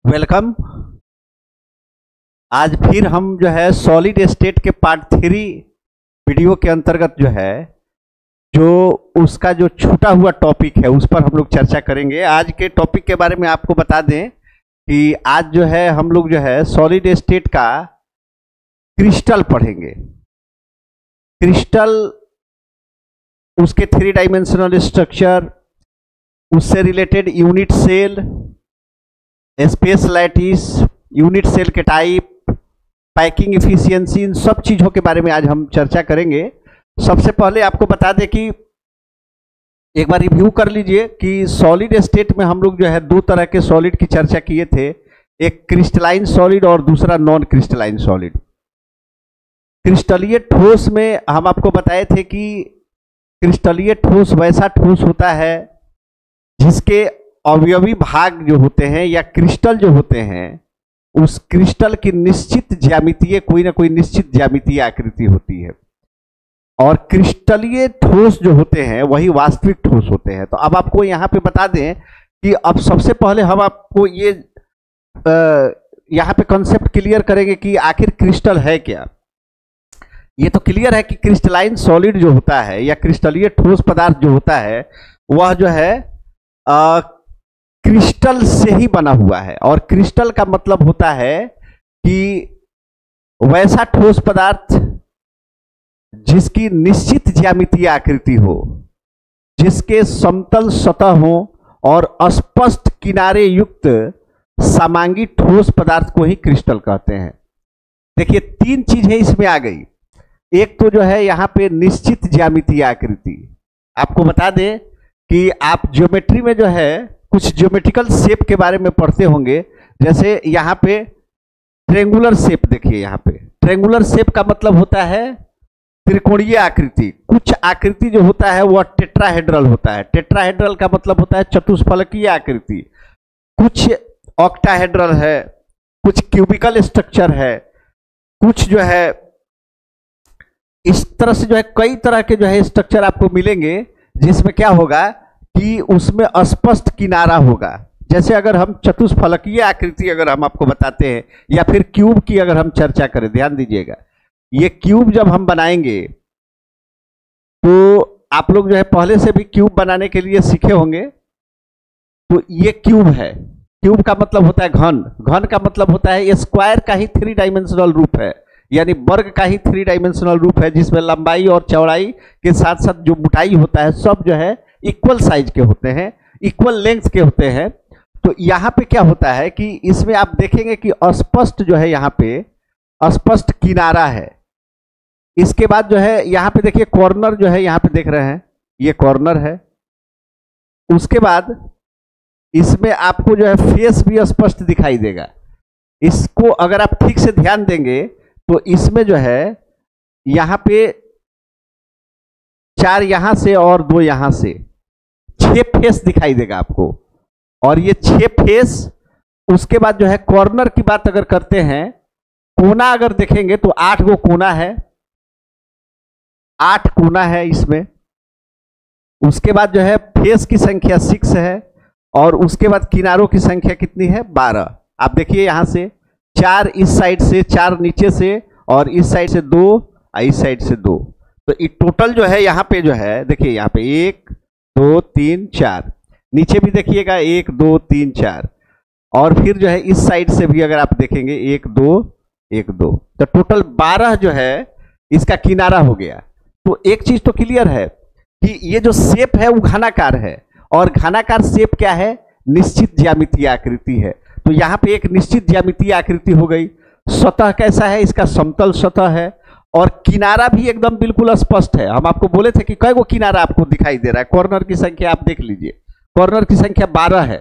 Welcome. आज फिर हम जो है सॉलिड स्टेट के पार्ट 3 वीडियो के अंतर्गत जो उसका जो छूटा हुआ टॉपिक है उस पर हम लोग चर्चा करेंगे। आज के टॉपिक के बारे में आपको बता दें कि आज जो है हम लोग जो है सॉलिड स्टेट का क्रिस्टल पढ़ेंगे। क्रिस्टल, उसके 3 डायमेंशनल स्ट्रक्चर, उससे related unit cell, space lattice, unit cell के टाइप, पैकिंग इफिशियंसी, इन सब चीज़ों के बारे में आज हम चर्चा करेंगे। सबसे पहले आपको बता दें कि एक बार रिव्यू कर लीजिए कि सॉलिड स्टेट में हम लोग जो है 2 तरह के सॉलिड की चर्चा किए थे, एक क्रिस्टलाइन सॉलिड और दूसरा नॉन क्रिस्टलाइन सॉलिड। क्रिस्टलीय ठोस में हम आपको बताए थे कि क्रिस्टलीय ठोस वैसा ठोस होता है जिसके अवयवी भाग जो होते हैं या क्रिस्टल जो होते हैं, उस क्रिस्टल की निश्चित ज्यामितीय, कोई ना कोई निश्चित ज्यामितीय आकृति होती है, और क्रिस्टलीय ठोस जो होते हैं वही वास्तविक ठोस होते हैं। तो अब आपको यहाँ पे बता दें कि अब सबसे पहले हम आपको ये यहाँ पे कॉन्सेप्ट क्लियर करेंगे कि आखिर क्रिस्टल है क्या। ये तो क्लियर है कि क्रिस्टलाइन सॉलिड जो होता है या क्रिस्टलीय ठोस पदार्थ जो होता है वह जो है क्रिस्टल से ही बना हुआ है, और क्रिस्टल का मतलब होता है कि वैसा ठोस पदार्थ जिसकी निश्चित ज्यामितीय आकृति हो, जिसके समतल सतह हो और स्पष्ट किनारे युक्त समांगी ठोस पदार्थ को ही क्रिस्टल कहते हैं। देखिए 3 चीजें इसमें आ गई। एक तो जो है यहाँ पे निश्चित ज्यामितीय आकृति। आपको बता दें कि आप ज्योमेट्री में जो है कुछ ज्योमेट्रिकल शेप के बारे में पढ़ते होंगे, जैसे यहाँ पे ट्रेंगुलर शेप। देखिए यहाँ पे ट्रेंगुलर शेप का मतलब होता है त्रिकोणीय आकृति। कुछ आकृति जो होता है वह टेट्राहेड्रल होता है। टेट्राहेड्रल का मतलब होता है चतुष्फलकीय आकृति। कुछ ऑक्टाहेड्रल है, कुछ क्यूबिकल स्ट्रक्चर है, कुछ जो है इस तरह से जो है कई तरह के जो है स्ट्रक्चर आपको मिलेंगे जिसमें क्या होगा कि उसमें स्पष्ट किनारा होगा। जैसे अगर हम चतुष्फलकीय आकृति अगर हम आपको बताते हैं या फिर क्यूब की अगर हम चर्चा करें, ध्यान दीजिएगा, ये क्यूब जब हम बनाएंगे तो आप लोग जो है पहले से भी क्यूब बनाने के लिए सीखे होंगे। तो ये क्यूब है। क्यूब का मतलब होता है घन। घन का मतलब होता है स्क्वायर का ही 3 डायमेंशनल रूप है, यानी वर्ग का ही 3 डायमेंशनल रूप है, जिसमें लंबाई और चौड़ाई के साथ साथ जो मोटाई होता है सब जो है इक्वल साइज के होते हैं, इक्वल लेंथ के होते हैं। तो यहाँ पे क्या होता है कि इसमें आप देखेंगे कि अस्पष्ट जो है यहाँ पे अस्पष्ट किनारा है। इसके बाद जो है यहाँ पे देखिए कॉर्नर जो है यहाँ पे देख रहे हैं, ये कॉर्नर है। उसके बाद इसमें आपको जो है फेस भी स्पष्ट दिखाई देगा। इसको अगर आप ठीक से ध्यान देंगे तो इसमें जो है यहाँ पे 4 यहाँ से और 2 यहाँ से 6 फेस दिखाई देगा आपको, और ये 6 फेस। उसके बाद जो है कॉर्नर की बात अगर करते हैं, कोना अगर देखेंगे तो 8 गो कोना है, 8 कोना है इसमें। उसके बाद जो है फेस की संख्या 6 है, और उसके बाद किनारों की संख्या कितनी है, 12। आप देखिए यहाँ से 4 इस साइड से, 4 नीचे से, और इस साइड से 2, इस साइड से 2। तो ये टोटल जो है यहाँ पे जो है देखिए यहाँ पे 1 2 3 4, नीचे भी देखिएगा 1 2 3 4, और फिर जो है इस साइड से भी अगर आप देखेंगे 1 2 1 2, तो टोटल 12 जो है इसका किनारा हो गया। तो एक चीज तो क्लियर है कि ये जो शेप है वो घनाकार है, और घनाकार शेप क्या है, निश्चित ज्यामितीय आकृति है। तो यहाँ पे एक निश्चित ज्यामितीय आकृति हो गई। सतह कैसा है, इसका समतल सतह है, और किनारा भी एकदम बिल्कुल स्पष्ट है। हम आपको बोले थे कि कई गो किनारा आपको दिखाई दे रहा है। कॉर्नर की संख्या आप देख लीजिए, कॉर्नर की संख्या 12 है।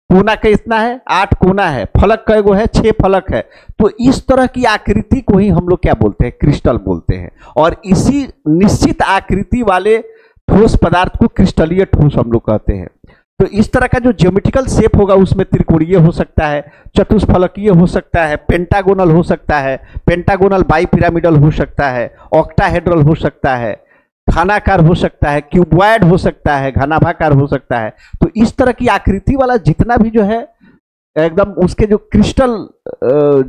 कोना कितना है, 8 कोना है। फलक कई गो है, 6 फलक है। तो इस तरह की आकृति को ही हम लोग क्या बोलते हैं, क्रिस्टल बोलते हैं। और इसी निश्चित आकृति वाले ठोस पदार्थ को क्रिस्टलीय ठोस हम लोग कहते हैं। तो इस तरह का जो ज्योमेट्रिकल शेप होगा उसमें त्रिकोणीय हो सकता है, चतुष्फलकीय हो सकता है, पेंटागोनल हो सकता है, पेंटागोनल बाइपिरामिडल हो सकता है, ऑक्टाहेड्रल हो सकता है, घनाकार हो सकता है, क्यूबॉइड हो सकता है, घनाभाकार हो सकता है। तो इस तरह की आकृति वाला जितना भी जो है एकदम उसके जो क्रिस्टल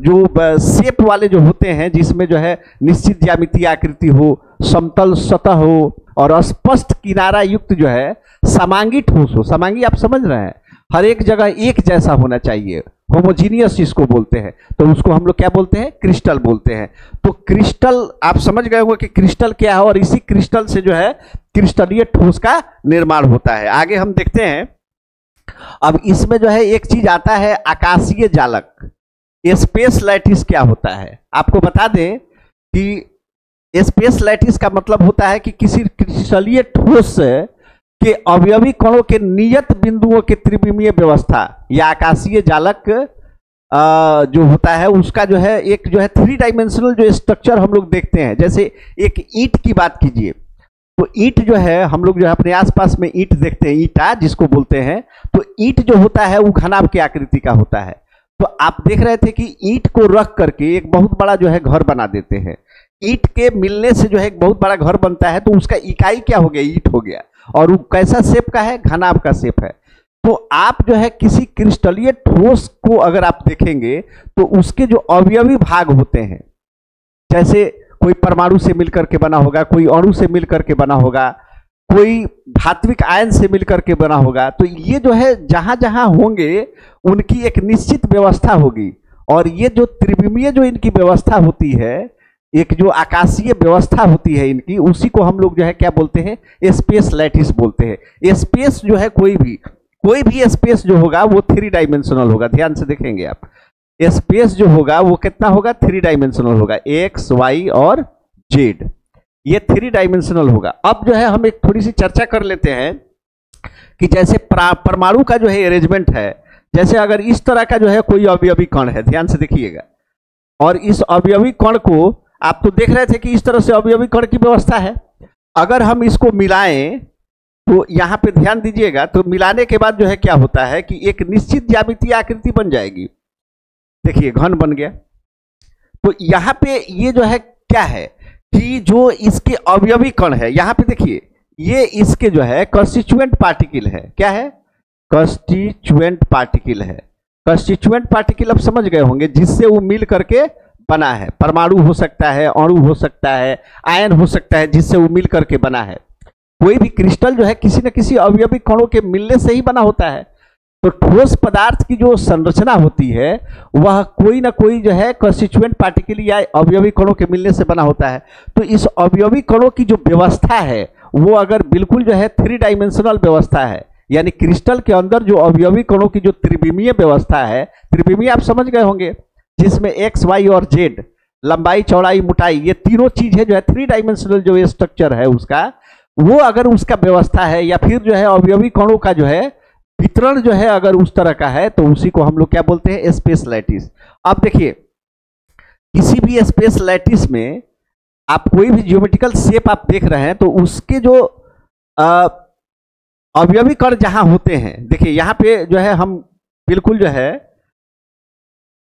जो शेप वाले जो होते हैं, जिसमें जो है निश्चित ज्यामितीय आकृति हो, समतल सतह हो और स्पष्ट किनारा युक्त जो है समांगी ठोस हो। समांगी आप समझ रहे हैं, हर एक जगह एक जैसा होना चाहिए, होमोजीनियस जिसको बोलते हैं, तो उसको हम लोग क्या बोलते हैं, क्रिस्टल बोलते हैं। तो क्रिस्टल आप समझ गए होंगे कि क्रिस्टल क्या है, और इसी क्रिस्टल से जो है क्रिस्टलीय ठोस का निर्माण होता है। आगे हम देखते हैं। अब इसमें जो है एक चीज आता है आकाशीय जालक, स्पेस लैटिस क्या होता है। आपको बता दें कि स्पेस लैटिस का मतलब होता है कि किसी क्रिस्टलीय ठोस के अवयवी कणों के नियत बिंदुओं के त्रिविमीय व्यवस्था या आकाशीय जालक जो होता है उसका जो है एक जो है 3 डायमेंशनल जो स्ट्रक्चर हम लोग देखते हैं। जैसे एक ईंट की बात कीजिए, तो ईंट जो है हम लोग जो है अपने आसपास में ईंट देखते हैं, ईंटा जिसको बोलते हैं, तो ईंट जो होता है वो घनाभ की आकृति का होता है। तो आप देख रहे थे कि ईंट को रख करके एक बहुत बड़ा जो है घर बना देते हैं। ईंट के मिलने से जो है एक बहुत बड़ा घर बनता है, तो उसका इकाई क्या हो गया, ईंट हो गया, और वो कैसा शेप का है, घनाभ का शेप है। तो आप जो है किसी क्रिस्टलीय ठोस को अगर आप देखेंगे तो उसके जो अवयवी भाग होते हैं, जैसे कोई परमाणु से मिलकर के बना होगा, कोई अणु से मिलकर के बना होगा, कोई धात्विक आयन से मिलकर के बना होगा, तो ये जो है जहां जहां होंगे उनकी एक निश्चित व्यवस्था होगी। और ये जो त्रिविमीय जो इनकी व्यवस्था होती है, एक जो आकाशीय व्यवस्था होती है इनकी, उसी को हम लोग जो है क्या बोलते हैं, स्पेस लैटिस बोलते हैं। स्पेस जो है कोई भी स्पेस जो होगा वो 3 डायमेंशनल होगा। ध्यान से देखेंगे आप, स्पेस जो होगा वो कितना होगा, 3 डायमेंशनल होगा, एक्स वाई और जेड, ये 3 डायमेंशनल होगा। अब जो है हम एक थोड़ी सी चर्चा कर लेते हैं कि जैसे परमाणु का जो है अरेंजमेंट है, जैसे अगर इस तरह का जो है कोई अवयवी कण है, ध्यान से देखिएगा, और इस अवयवी कण को आप तो देख रहे थे कि इस तरह से अवयवी कण की व्यवस्था है। अगर हम इसको मिलाएं तो यहां पे ध्यान दीजिएगा, तो मिलाने के बाद जो है क्या होता है कि एक निश्चित ज्यामितीय आकृति बन जाएगी। देखिए घन बन गया। तो यहां पे ये जो है क्या है कि जो इसके अवयवी कण है, यहां पे देखिए ये इसके जो है कंस्टिट्यूएंट पार्टिकल है। क्या है, कंस्टिट्यूएंट पार्टिकल है। कंस्टिट्यूएंट पार्टिकल आप समझ गए होंगे, जिससे वो मिल करके बना है। परमाणु हो सकता है, अणु हो सकता है, आयन हो सकता है, जिससे वो मिल करके बना है। कोई भी क्रिस्टल जो है किसी न किसी अवयवी कणों के मिलने से ही बना होता है। तो ठोस पदार्थ की जो संरचना होती है वह कोई ना कोई जो है कंस्टिट्यूएंट पार्टिकल या अवयवी कणों के मिलने से बना होता है। तो इस अवयवी कणों की जो व्यवस्था है वो अगर बिल्कुल जो है 3 डायमेंशनल व्यवस्था है, यानी क्रिस्टल के अंदर जो अवयवी कणों की जो त्रिविमीय व्यवस्था है, त्रिविमीय आप समझ गए होंगे, जिसमें एक्स वाई और जेड, लंबाई चौड़ाई मोटाई, ये तीनों चीजें जो है 3 डायमेंशनल जो स्ट्रक्चर है उसका, वो अगर उसका व्यवस्था है, या फिर जो है अवयवी कणों का जो है वितरण जो है अगर उस तरह का है, तो उसी को हम लोग क्या बोलते हैं, स्पेस लैटिस। अब देखिए किसी भी स्पेस लैटिस में आप कोई भी ज्योमेट्रिकल शेप आप देख रहे हैं, तो उसके जो अवयवी कण जहां होते हैं, देखिए यहां पे जो है हम बिल्कुल जो है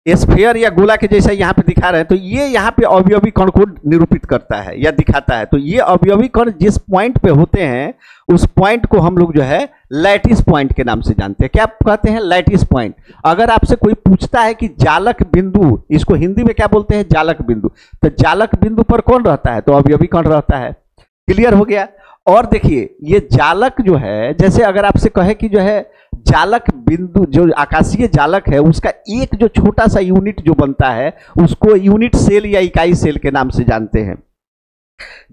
स्फीयर या गोला के जैसा यहाँ पे दिखा रहे हैं, तो ये यहाँ पे अवयवी कण को निरूपित करता है या दिखाता है। तो ये अवयवी कण जिस पॉइंट पे होते हैं उस पॉइंट को हम लोग जो है लैटिस पॉइंट के नाम से जानते हैं। क्या कहते हैं, लैटिस पॉइंट। अगर आपसे कोई पूछता है कि जालक बिंदु, इसको हिंदी में क्या बोलते हैं, जालक बिंदु, तो जालक बिंदु पर कौन रहता है, तो अवयवी कण रहता है। क्लियर हो गया। और देखिए ये जालक जो है, जैसे अगर आपसे कहे कि जो है जालक बिंदु, जो आकाशीय जालक है उसका एक जो छोटा सा यूनिट जो बनता है उसको यूनिट सेल या इकाई सेल के नाम से जानते हैं।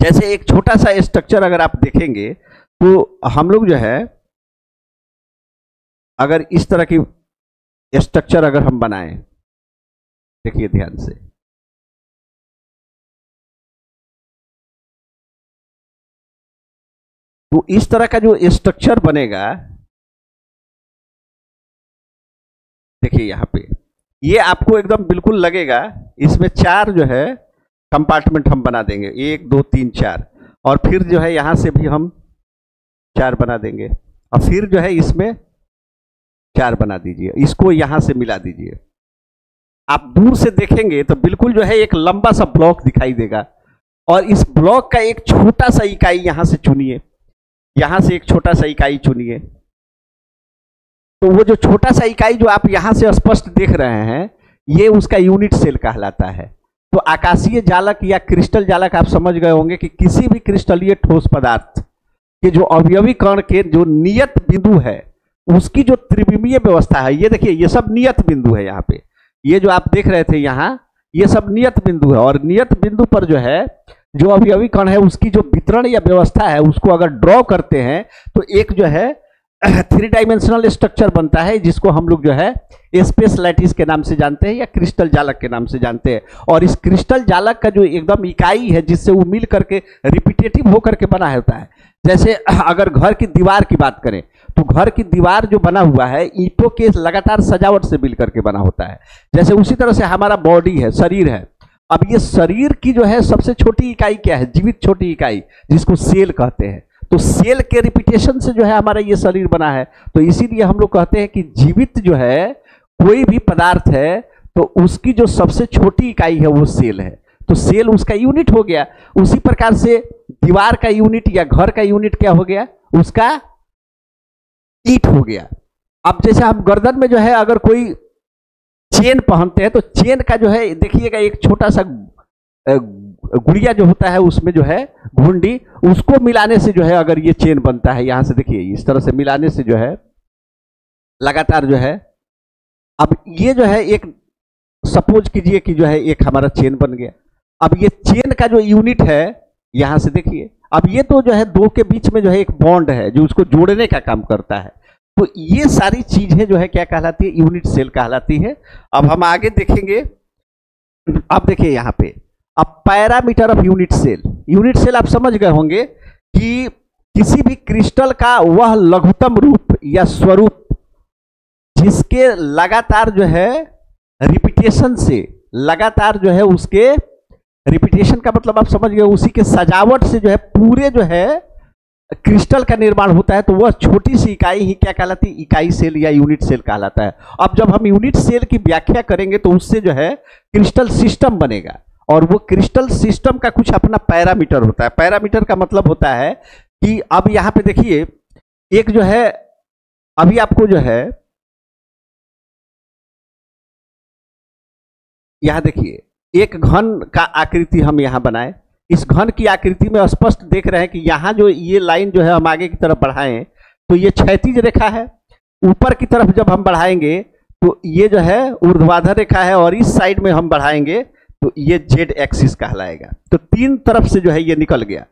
जैसे एक छोटा सा स्ट्रक्चर अगर आप देखेंगे तो हम लोग जो है अगर इस तरह की स्ट्रक्चर अगर हम बनाएं, देखिए ध्यान से, तो इस तरह का जो स्ट्रक्चर बनेगा, देखिए यहां पे ये आपको एकदम बिल्कुल लगेगा इसमें 4 जो है कंपार्टमेंट हम बना देंगे, 1 2 3 4, और फिर जो है यहां से भी हम 4 बना देंगे, और फिर जो है इसमें 4 बना दीजिए, इसको यहां से मिला दीजिए। आप दूर से देखेंगे तो बिल्कुल जो है एक लंबा सा ब्लॉक दिखाई देगा, और इस ब्लॉक का एक छोटा सा इकाई यहां से चुनिए, यहां से एक छोटा सा इकाई चुनिए, तो वो जो छोटा सा इकाई जो आप यहां से स्पष्ट देख रहे हैं, ये उसका यूनिट सेल कहलाता है। तो आकाशीय जालक या क्रिस्टल जालक आप समझ गए होंगे कि किसी भी क्रिस्टलीय ठोस पदार्थ के जो अवयवी कण के जो नियत बिंदु है, उसकी जो त्रिविमीय व्यवस्था है, ये देखिए ये सब नियत बिंदु है। यहाँ पे ये जो आप देख रहे थे यहाँ, ये सब नियत बिंदु है, और नियत बिंदु पर जो है जो अवयवी कण है उसकी जो वितरण या व्यवस्था है, उसको अगर ड्रॉ करते हैं तो एक जो है 3 डायमेंशनल स्ट्रक्चर बनता है, जिसको हम लोग जो है स्पेस लैटिस के नाम से जानते हैं या क्रिस्टल जालक के नाम से जानते हैं। और इस क्रिस्टल जालक का जो एकदम इकाई है जिससे वो मिल करके रिपीटेटिव होकर के बना होता है, जैसे अगर घर की दीवार की बात करें तो घर की दीवार जो बना हुआ है ईंटों के लगातार सजावट से मिल करके बना होता है। जैसे उसी तरह से हमारा बॉडी है, शरीर है। अब ये शरीर की जो है सबसे छोटी इकाई क्या है? जीवित छोटी इकाई, जिसको सेल कहते हैं। तो सेल के रिपीटेशन से जो है हमारा ये शरीर बना है। तो इसीलिए हम लोग कहते हैं कि जीवित जो है कोई भी पदार्थ है तो उसकी जो सबसे छोटी इकाई है वो सेल है। तो सेल उसका यूनिट हो गया। उसी प्रकार से दीवार का यूनिट या घर का यूनिट क्या हो गया? उसका ईंट हो गया। अब जैसे हम गर्दन में जो है अगर कोई चेन पहनते हैं तो चेन का जो है देखिएगा एक छोटा सा गुड़िया जो होता है उसमें जो है घुंडी, उसको मिलाने से जो है अगर ये चेन बनता है, यहां से देखिए इस तरह से मिलाने से जो है लगातार जो है, अब ये जो है एक सपोज कीजिए कि जो है एक हमारा चेन बन गया। अब ये चेन का जो यूनिट है यहां से देखिए, अब ये तो जो है दो के बीच में जो है एक बॉन्ड है जो उसको जोड़ने का काम करता है। तो ये सारी चीजें जो है क्या कहलाती है? यूनिट सेल कहलाती है। अब हम आगे देखेंगे। अब देखिए यहां पे अब parameter of unit cell. Unit cell आप समझ गए होंगे कि किसी भी क्रिस्टल का वह लघुत्तम रूप या स्वरूप जिसके लगातार जो है रिपीटेशन से, लगातार जो है उसके रिपीटेशन का मतलब आप समझ गए, उसी के सजावट से जो है पूरे जो है क्रिस्टल का निर्माण होता है। तो वह छोटी सी इकाई ही क्या कहलाती है? इकाई सेल या यूनिट सेल कहलाता है। अब जब हम यूनिट सेल की व्याख्या करेंगे तो उससे जो है क्रिस्टल सिस्टम बनेगा, और वो क्रिस्टल सिस्टम का कुछ अपना पैरामीटर होता है। पैरामीटर का मतलब होता है कि अब यहां पे देखिए एक जो है, अभी आपको जो है यहां देखिए एक घन का आकृति हम यहां बनाए। इस घन की आकृति में स्पष्ट देख रहे हैं कि यहां जो ये लाइन जो है हम आगे की तरफ बढ़ाएं तो ये क्षैतिज रेखा है। ऊपर की तरफ जब हम बढ़ाएंगे तो ये जो है ऊर्ध्वाधर रेखा है, और इस साइड में हम बढ़ाएंगे तो ये जेड एक्सिस कहलाएगा। तो तीन तरफ से जो है ये निकल गया।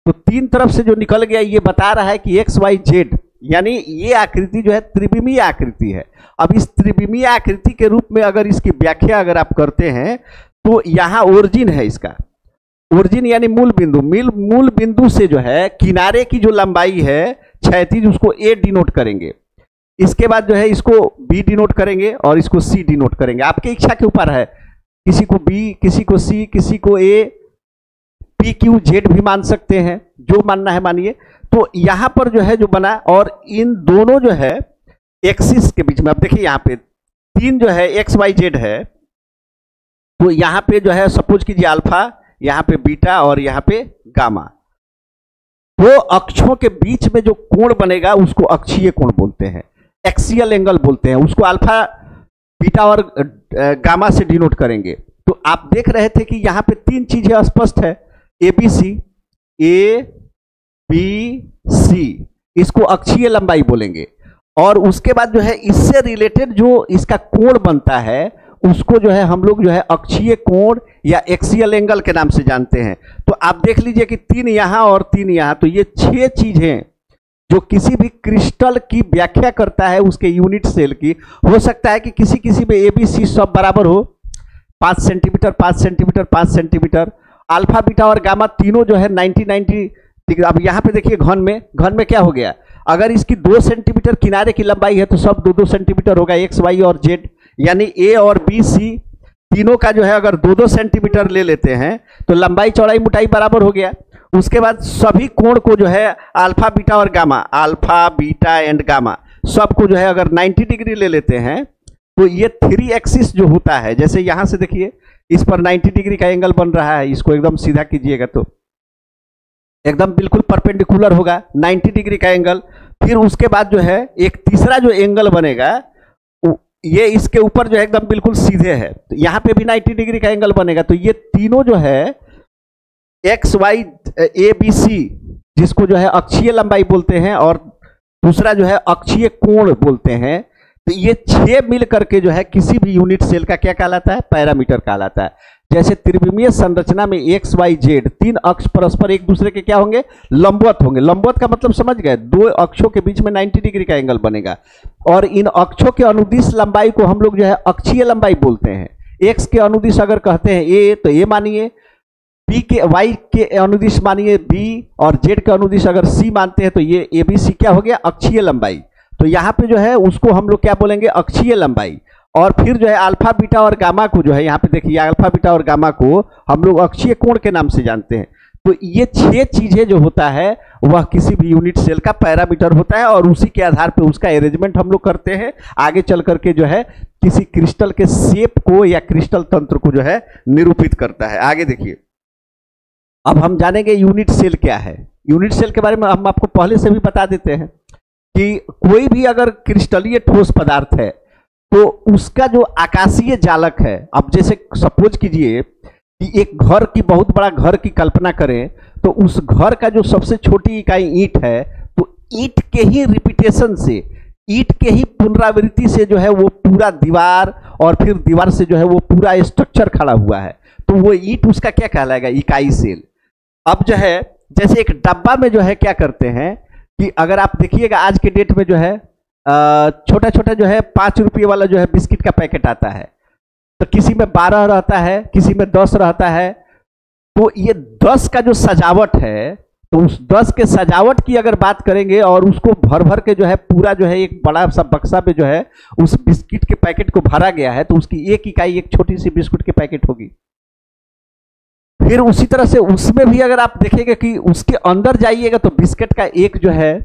तो तीन तरफ से जो निकल गया ये बता रहा है कि एक्स वाई जेड, यानी ये आकृति जो है त्रिविमीय आकृति है। अब इस त्रिविमीय आकृति के रूप में अगर इसकी व्याख्या अगर आप करते हैं तो यहाँ ओरिजिन है इसका। ओरिजिन यानी मूल बिंदु। मूल बिंदु से जो है किनारे की जो लंबाई है क्षैतिज, उसको ए डिनोट करेंगे। इसके बाद जो है इसको बी डिनोट करेंगे और इसको सी डिनोट करेंगे। आपके इच्छा के ऊपर है, किसी को बी, किसी को सी, किसी को ए, पी क्यू जेड भी मान सकते हैं, जो मानना है मानिए। तो यहां पर जो है जो बना, और इन दोनों जो है एक्सिस के बीच में, अब देखिए यहां पे तीन जो है एक्स वाई जेड है, तो यहां पे जो है सपोज कीजिए अल्फा, यहां पे बीटा और यहां पे गामा। दो अक्षों के बीच में जो कोण बनेगा उसको अक्षीय कोण बोलते हैं, एक्सियल एंगल बोलते हैं। उसको अल्फा, बीटा और गामा से डिनोट करेंगे। तो आप देख रहे थे कि यहां पे तीन चीजें स्पष्ट है, ए बी सी, ए बी सी, इसको अक्षीय लंबाई बोलेंगे। और उसके बाद जो है इससे रिलेटेड जो इसका कोण बनता है उसको जो है हम लोग जो है अक्षीय कोण या एक्सियल एंगल के नाम से जानते हैं। तो आप देख लीजिए कि तीन यहां और तीन यहां, तो ये छह चीजें जो किसी भी क्रिस्टल की व्याख्या करता है उसके यूनिट सेल की। हो सकता है कि किसी किसी में ए बी सी सब बराबर हो, 5 centimetre 5 centimetre 5 centimetre. Alpha beta और गामा तीनों जो है 90 अब यहाँ पे देखिए घन में क्या हो गया, अगर इसकी 2 सेंटीमीटर किनारे की लंबाई है तो सब 2-2 सेंटीमीटर होगा, एक्स वाई और जेड। यानी ए और बी सी तीनों का जो है अगर 2-2 सेंटीमीटर ले लेते हैं तो लंबाई चौड़ाई मोटाई बराबर हो गया। उसके बाद सभी कोण को जो है अल्फा बीटा और gamma, alpha beta and gamma सबको जो है अगर 90 डिग्री ले लेते हैं तो ये 3 एक्सिस जो होता है, जैसे यहां से देखिए इस पर 90 डिग्री का एंगल बन रहा है, इसको एकदम सीधा कीजिएगा तो एकदम बिल्कुल परपेंडिकुलर होगा 90 डिग्री का एंगल। फिर उसके बाद जो है एक तीसरा जो एंगल बनेगा ये इसके ऊपर जो है एकदम बिल्कुल सीधे है, तो यहाँ पे भी 90 डिग्री का एंगल बनेगा। तो ये तीनों जो है X Y A B C, जिसको जो है अक्षीय लंबाई बोलते हैं और दूसरा जो है अक्षीय कोण बोलते हैं, तो ये 6 मिल करके जो है किसी भी यूनिट सेल का क्या कहलाता है, पैरामीटर कहलाता है। जैसे त्रिविमीय संरचना में एक्स वाई जेड 3 अक्ष परस्पर एक दूसरे के क्या होंगे, लंबवत होंगे। लंबवत का मतलब समझ गए, 2 अक्षों के बीच में 90 डिग्री का एंगल बनेगा और इन अक्षों के अनुदिश लंबाई को हम लोग जो है अक्षीय लंबाई बोलते हैं। एक्स के अनुदिश अगर कहते हैं ए तो ए मानिए, बी के वाई के अनुदिश मानिए बी, और जेड के अनुदिश अगर सी मानते हैं तो ये ए बी सी क्या हो गया, अक्षीय लंबाई। तो यहाँ पे जो है उसको हम लोग क्या बोलेंगे, अक्षीय लंबाई। और फिर जो है अल्फा बीटा और गामा को जो है यहाँ पे देखिए, अल्फा बीटा और गामा को हम लोग अक्षीय कोण के नाम से जानते हैं। तो ये 6 चीजें जो होता है वह किसी भी यूनिट सेल का पैरामीटर होता है और उसी के आधार पे उसका अरेंजमेंट हम लोग करते हैं। आगे चल करके जो है किसी क्रिस्टल के शेप को या क्रिस्टल तंत्र को जो है निरूपित करता है। आगे देखिए, अब हम जानेंगे यूनिट सेल क्या है। यूनिट सेल के बारे में हम आपको पहले से भी बता देते हैं कि कोई भी अगर क्रिस्टलीय ठोस पदार्थ है तो उसका जो आकाशीय जालक है, अब जैसे सपोज कीजिए कि एक घर की, बहुत बड़ा घर की कल्पना करें, तो उस घर का जो सबसे छोटी इकाई ईंट है, तो ईंट के ही रिपीटेशन से, ईंट के ही पुनरावृत्ति से जो है वो पूरा दीवार और फिर दीवार से जो है वो पूरा स्ट्रक्चर खड़ा हुआ है, तो वो ईंट उसका क्या कहलाएगा, इकाई सेल। अब जो है जैसे एक डब्बा में जो है क्या करते हैं कि अगर आप देखिएगा आज के डेट में जो है छोटा छोटा जो है 5 रुपये वाला जो है बिस्किट का पैकेट आता है, तो किसी में 12 रहता है, किसी में 10 रहता है। तो ये 10 का जो सजावट है, तो उस 10 के सजावट की अगर बात करेंगे और उसको भर भर के जो है पूरा जो है एक बड़ा सा बक्सा पे जो है उस बिस्किट के पैकेट को भरा गया है, तो उसकी एक इकाई एक छोटी सी बिस्कुट के पैकेट होगी। फिर उसी तरह से उसमें भी अगर आप देखेंगे कि उसके अंदर जाइएगा तो बिस्किट का एक जो है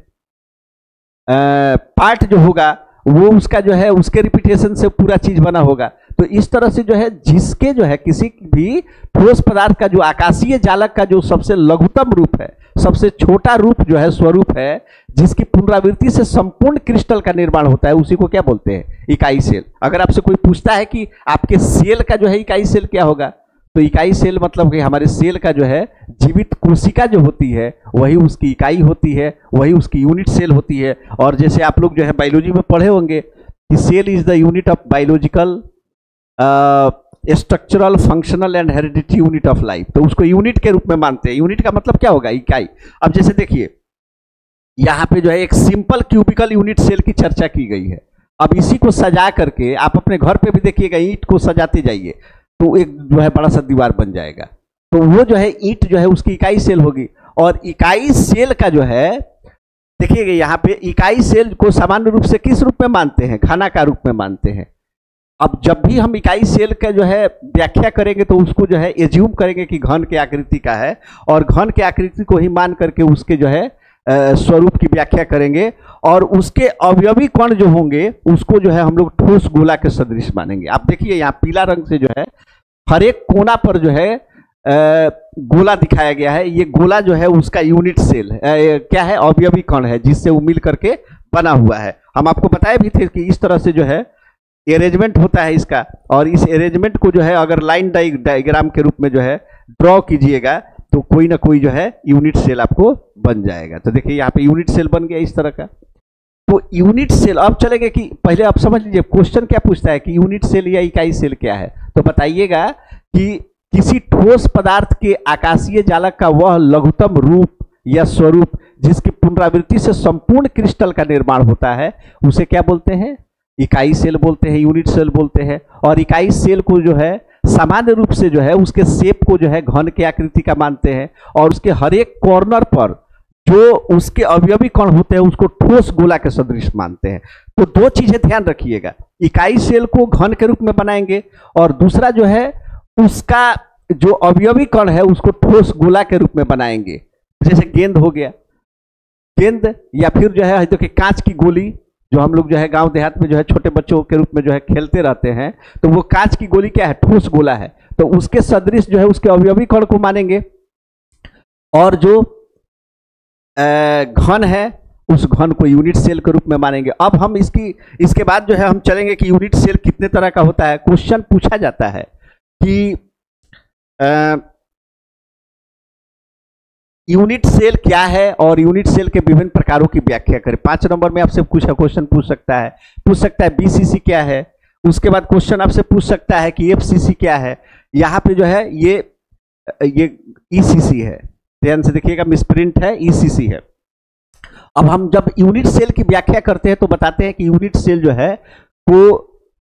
पार्ट जो होगा वो उसका जो है उसके रिपीटेशन से पूरा चीज बना होगा। तो इस तरह से जो है जिसके जो है किसी भी ठोस पदार्थ का जो आकाशीय जालक का जो सबसे लघुतम रूप है, सबसे छोटा रूप जो है, स्वरूप है, जिसकी पुनरावृत्ति से संपूर्ण क्रिस्टल का निर्माण होता है, उसी को क्या बोलते हैं, इकाई सेल। अगर आपसे कोई पूछता है कि आपके सेल का जो है इकाई सेल क्या होगा, तो इकाई सेल मतलब कि हमारे सेल का जो है जीवित कोशिका जो होती है वही उसकी इकाई होती है, वही उसकी यूनिट सेल होती है। और जैसे आप लोग जो है बायोलॉजी में पढ़े होंगे कि cell is the unit of biological structural functional and hereditary unit of life, तो उसको यूनिट के रूप में मानते हैं। यूनिट का मतलब क्या होगा, इकाई। अब जैसे देखिए यहाँ पे जो है एक सिंपल क्यूबिकल यूनिट सेल की चर्चा की गई है। अब इसी को सजा करके आप अपने घर पे भी देखिएगा, ईंट को सजाते जाइए तो एक जो है बड़ा सा दीवार बन जाएगा, तो वो जो है ईंट जो है उसकी इकाई सेल होगी। और इकाई सेल का जो है देखिएगा यहाँ पे इकाई सेल को सामान्य रूप से किस रूप में मानते हैं, घना का रूप में मानते हैं। अब जब भी हम इकाई सेल का जो है व्याख्या करेंगे तो उसको जो है एज्यूम करेंगे कि घन के आकृति का है, और घन के आकृति को ही मान करके उसके जो है स्वरूप की व्याख्या करेंगे, और उसके अवयवी कण जो होंगे उसको जो है हम लोग ठोस गोला के सदृश मानेंगे। आप देखिए यहाँ पीला रंग से जो है हर एक कोना पर जो है गोला दिखाया गया है। ये गोला जो है उसका यूनिट सेल क्या है, अवयवी कण है, जिससे वो मिल करके बना हुआ है। हम आपको बताए भी थे कि इस तरह से जो है अरेंजमेंट होता है इसका, और इस अरेंजमेंट को जो है अगर लाइन डायग्राम के रूप में जो है ड्रॉ कीजिएगा तो कोई ना कोई जो है यूनिट सेल आपको बन जाएगा। तो देखिए यहाँ पे यूनिट सेल बन गया इस तरह का। तो यूनिट सेल, अब चलेंगे कि पहले आप समझ लीजिए क्वेश्चन क्या पूछता है कि यूनिट सेल या इकाई सेल क्या है। तो बताइएगा कि किसी ठोस पदार्थ के आकाशीय जालक का वह लघुतम रूप या स्वरूप जिसकी पुनरावृत्ति से संपूर्ण क्रिस्टल का निर्माण होता है, उसे क्या बोलते हैं, इकाई सेल बोलते हैं, यूनिट सेल बोलते हैं। और इकाई सेल को जो है सामान्य रूप से जो है उसके शेप को जो है घन के आकृति का मानते हैं, और उसके हर एक कॉर्नर पर जो उसके अवयवी कण होते हैं उसको ठोस गोला के सदृश मानते हैं। तो दो चीजें ध्यान रखिएगा, इकाई सेल को घन के रूप में बनाएंगे, और दूसरा जो है उसका जो अवयवी कण है उसको ठोस गोला के रूप में बनाएंगे। जैसे गेंद हो गया, गेंद, या फिर जो है देखिए कांच की गोली, जो हम लोग जो है गांव देहात में जो है छोटे बच्चों के रूप में जो है खेलते रहते हैं, तो वो कांच की गोली क्या है, ठोस गोला है, तो उसके सदृश जो है उसके अवयवी कण को मानेंगे। और जो घन है उस घन को यूनिट सेल के रूप में मानेंगे। अब हम इसके बाद जो है हम चलेंगे कि यूनिट सेल कितने तरह का होता है। क्वेश्चन पूछा जाता है कि यूनिट सेल क्या है और यूनिट सेल के विभिन्न प्रकारों की व्याख्या करें। 5 नंबर में आपसे कुछ क्वेश्चन पूछ सकता है बीसीसी क्या है। उसके बाद क्वेश्चन आपसे पूछ सकता है कि एफसीसी क्या है। यहाँ पे जो है ये ईसीसी है, ध्यान से देखिएगा, मिसप्रिंट है, ईसीसी है। अब हम जब यूनिट सेल की व्याख्या करते हैं तो बताते हैं कि यूनिट सेल जो है वो